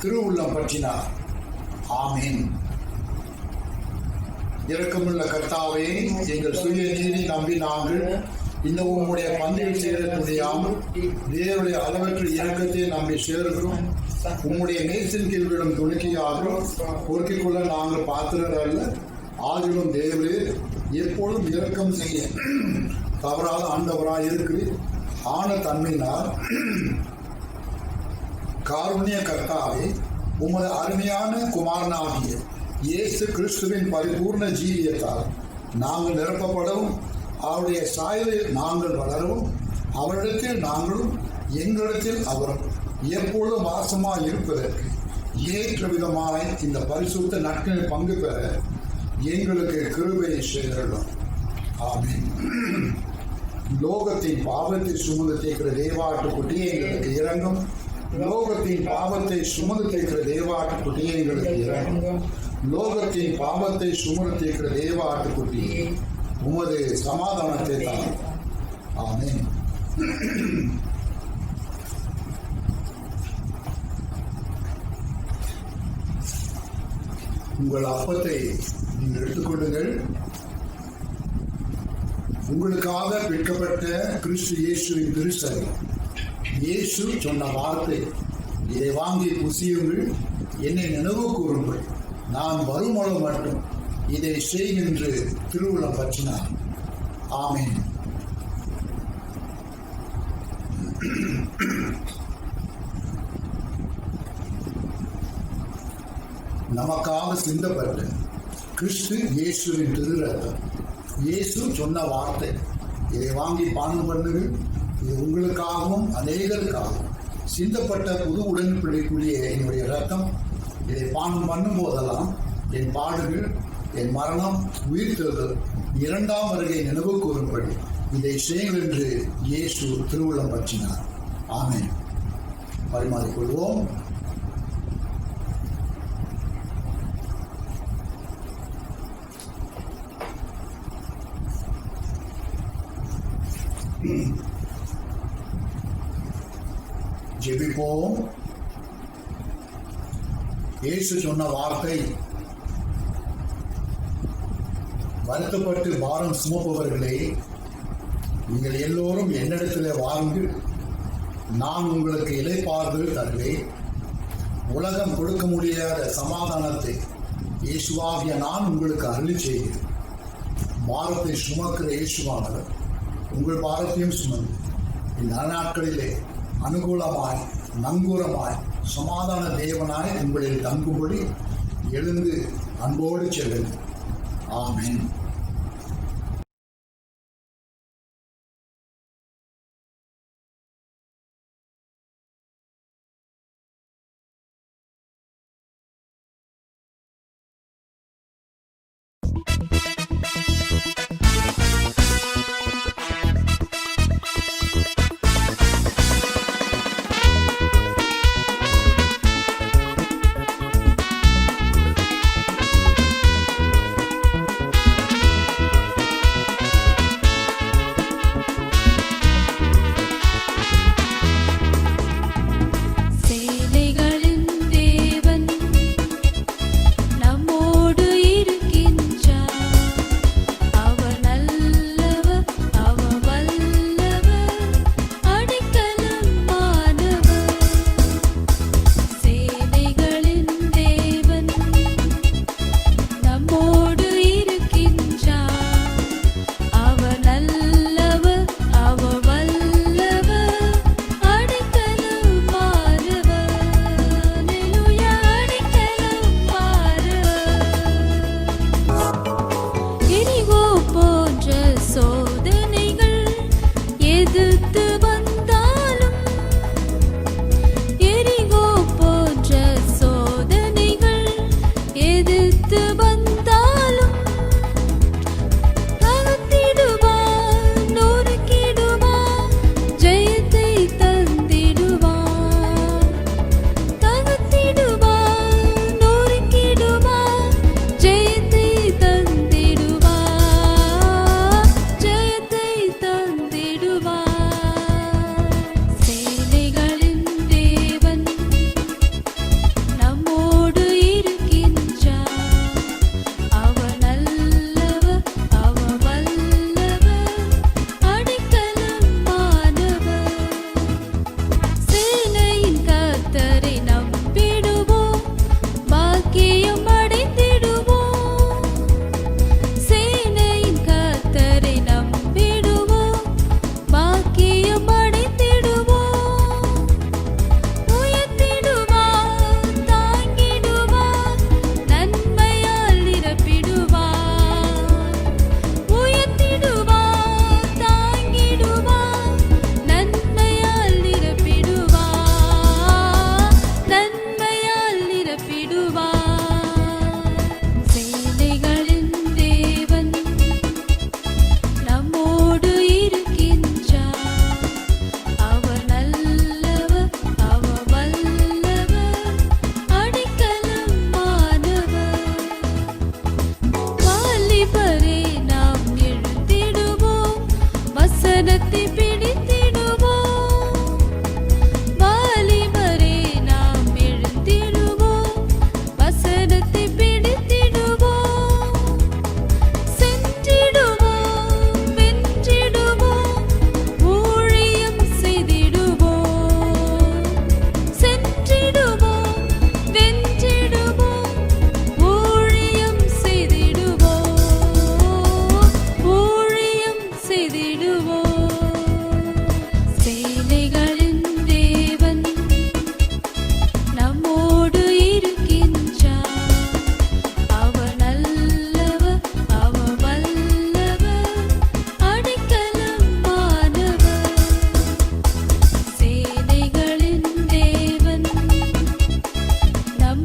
திருவுள்ளம் பற்றினார். ஆமீன். இரக்கமுள்ள கர்த்தாவே, எங்கள் சுய நீதி நம்பி நாங்கள் இந்த உம்முடைய பந்தியில் சேர முடியாமல் தேவனுடைய அளவற்ற இரக்கத்தை நம்பி சேர்க்கிறோம். உம்முடைய நேசின் கீழ்விடும் துணிக்கையாக பொறுக்கிக் கொள்ள நாங்கள் பாத்திரர் அல்ல. ஆகிலும் தேவரே, எப்பொழுதும் இரக்கம் செய்ய தவறாத ஆண்டவராய் இருக்கிறீர். ஆன தன்மையினால் காருண்ய கர்த்தாவே, உமது அருமையான குமாரனாகிய இயேசு கிறிஸ்துவின் பரிபூர்ண ஜீவியத்தால் நாங்கள் நிரப்பப்படவும், அவருடைய சாயலில் நாங்கள் வளரவும், அவரிடத்தில் நாங்களும் எங்களிடத்தில் அவரும் எப்பொழுதும் வாசமாய் இருப்பதற்கு ஏற்ற விதமாய் இந்த பரிசுத்த நாட்களில் பங்கு பெற எங்களுக்கு கிருபையை செய்திருக்கிறோம். ஆமென். லோகத்தின் பாவத்தை சுமந்து தேய்க்கிற தேவாட்டுக்குட்டியை எங்களுக்கு இறங்கும். லோகத்தின் பாவத்தை சுமந்து தேய்க்கிற தேவாட்டுக்குட்டியை எங்களுக்கு இறங்கும். லோகத்தின் பாவத்தை சுமந்து தேய்க்கிற தேவாட்டுக்குட்டியை உமது சமாதானத்தை தான். ஆமென். உங்கள் அப்பத்தை நீங்கள் எடுத்துக்கொள்ளுங்கள். உங்களுக்காக விற்கப்பட்ட கிறிஸ்து இயேசுவின் திருச்சபை, இயேசு சொன்ன வார்த்தை, இதை வாங்கி புசியுங்கள், என்னை நினைவு கூறுங்கள், நான் வருமளவு மட்டும் இதை செய் என்று திருவுள்ளம் பற்றினார். ஆமென். நமக்காக சிந்தப்பட்ட கிறிஸ்து இயேசுவின் திருரத்தம், இயேசு சொன்ன வார்த்தை, இதை வாங்கி பானம் பண்ணுங்கள், இது உங்களுக்காகவும் அநேகருக்காகவும் சிந்தப்பட்ட புது உடன்படிக்கைக்குரிய என்னுடைய ரத்தம், இதை பானம் பண்ணும் போதெல்லாம் என் பாடுகள், என் மரணம், உயிர்த்தெழுதல், இரண்டாம் வருகை நினைவு கூறும்படி இதை செய்யுங்கள் என்று இயேசு திருவுள்ளம் பற்றினார். ஆமென். பரிமாறிக்கொள்வோம். ஜெபிப்போம். இயேசு சொன்ன வார்த்தை, வருத்தப்பட்டு பாரம் சுமப்பவர்களே, நீங்கள் எல்லோரும் என்னிடத்திலே வாருங்கள், நான் உங்களுக்கு இளைப்பாறுதல் தருவேன். உலகம் கொடுக்க முடியாத சமாதானத்தை இயேசுவாகிய நான் உங்களுக்கு அருளி செய்கிறேன். பாரத்தை சுமக்கிற இயேசுவானவர் உங்கள் பாரத்தையும் சுமந்து இந்த நாட்களிலே அனுகூலமாய், நங்கூரமாய், சமாதான தேவனாய் உங்களில் தங்கும்படி எழுந்து அன்போடு செல்லுங்கள். ஆமென்.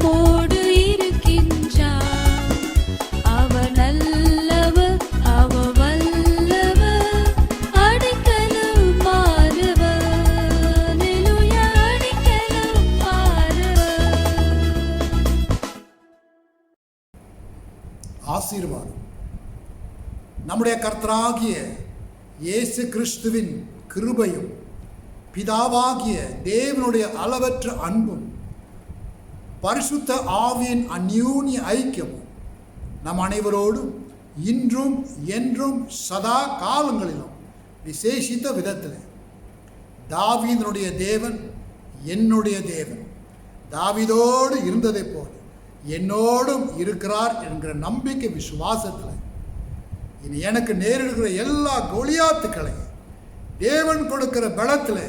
நம்மோடு இருக்கின்றார். அவர் நல்லவர், அவர் வல்லவர், அடைக்கலம் மாறுவர். அல்லேலூயா, அடைக்கலம் மாறுவர். ஆசீர்வாதம் நம்முடைய கர்த்தராகிய இயேசு கிறிஸ்துவின் கிருபையும் பிதாவாகிய தேவனுடைய அளவற்ற அன்பும் பரிசுத்த ஆவியின் அந்யோன்ய ஐக்கியமும் நம் அனைவரோடும் இன்றும் என்றும் சதா காலங்களிலும் விசேஷித்த விதத்தில் தாவீதினுடைய தேவன் என்னுடைய தேவன் தாவீதோடு இருந்ததைப் போல என்னோடும் இருக்கிறார் என்கிற நம்பிக்கை விசுவாசத்தில் இனி எனக்கு நேரிடுகிற எல்லா கோலியாத்துக்களை தேவன் கொடுக்கிற பலத்தில்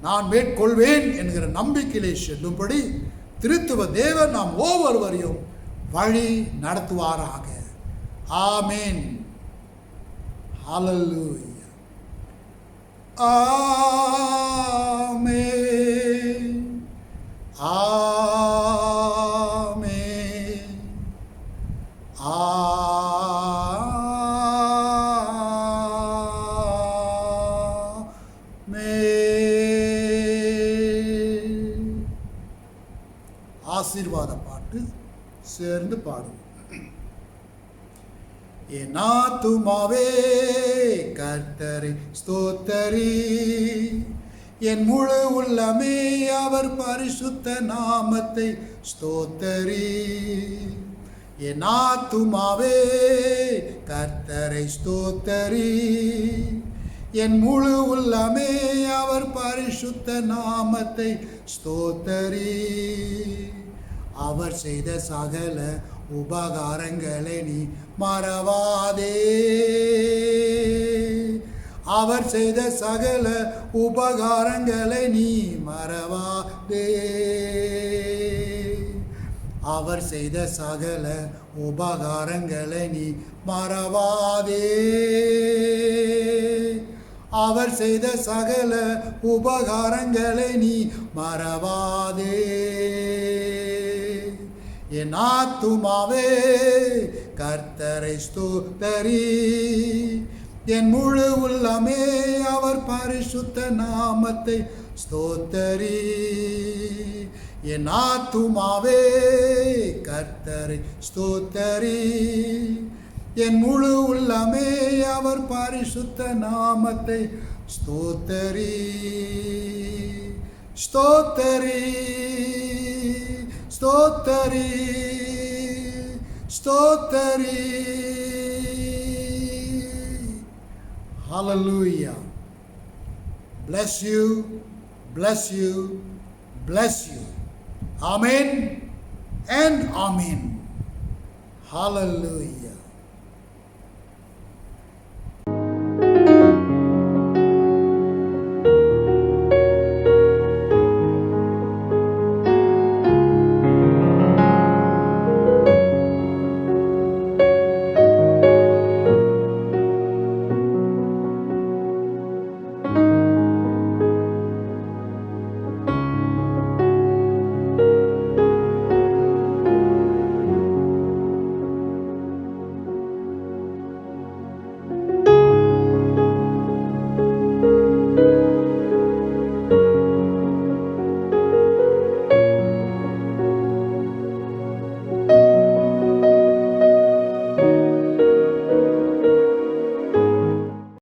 நான் மேற்கொள்வேன் என்கிற நம்பிக்கையிலே செல்லும்படி திருத்துவ தேவன் நாம் ஒவ்வொருவரையும் வழி நடத்துவாராக. ஆமேன். ஹல்லேலூயா. ஆமேன். ஆமேன். ஆசீர்வாத பாட்டு சேர்ந்து பாடும். என் ஆத்துமாவே கர்த்தரை ஸ்தோத்தரி, என் முழு உள்ளமே அவர் பரிசுத்த நாமத்தை ஸ்தோத்தரி. என் ஆத்துமாவே கர்த்தரை ஸ்தோத்தரி, என் முழு உள்ளமே அவர் பரிசுத்த நாமத்தை ஸ்தோத்தரி. அவர் செய்த சகல உபகாரங்களை நீ மறவாதே. அவர் செய்த சகல உபகாரங்களை நீ மறவாதே. அவர் செய்த சகல உபகாரங்களை நீ மறவாதே. அவர் செய்த சகல உபகாரங்களை நீ மறவாதே. என் ஆத்துமாவே கர்த்தரை ஸ்தோத்தரி, என் முழு உள்ளமே அவர் பரிசுத்த நாமத்தை ஸ்தோத்தரி. என் ஆத்துமாவே கர்த்தரை ஸ்தோத்தரி, என் முழு உள்ளமே அவர் பரிசுத்த நாமத்தை ஸ்தோத்தரி. ஸ்தோத்தரி, ஸ்தோத்தரி, ஸ்தோத்தரி. Hallelujah. Bless you, bless you, bless you. Amen and amen. Hallelujah.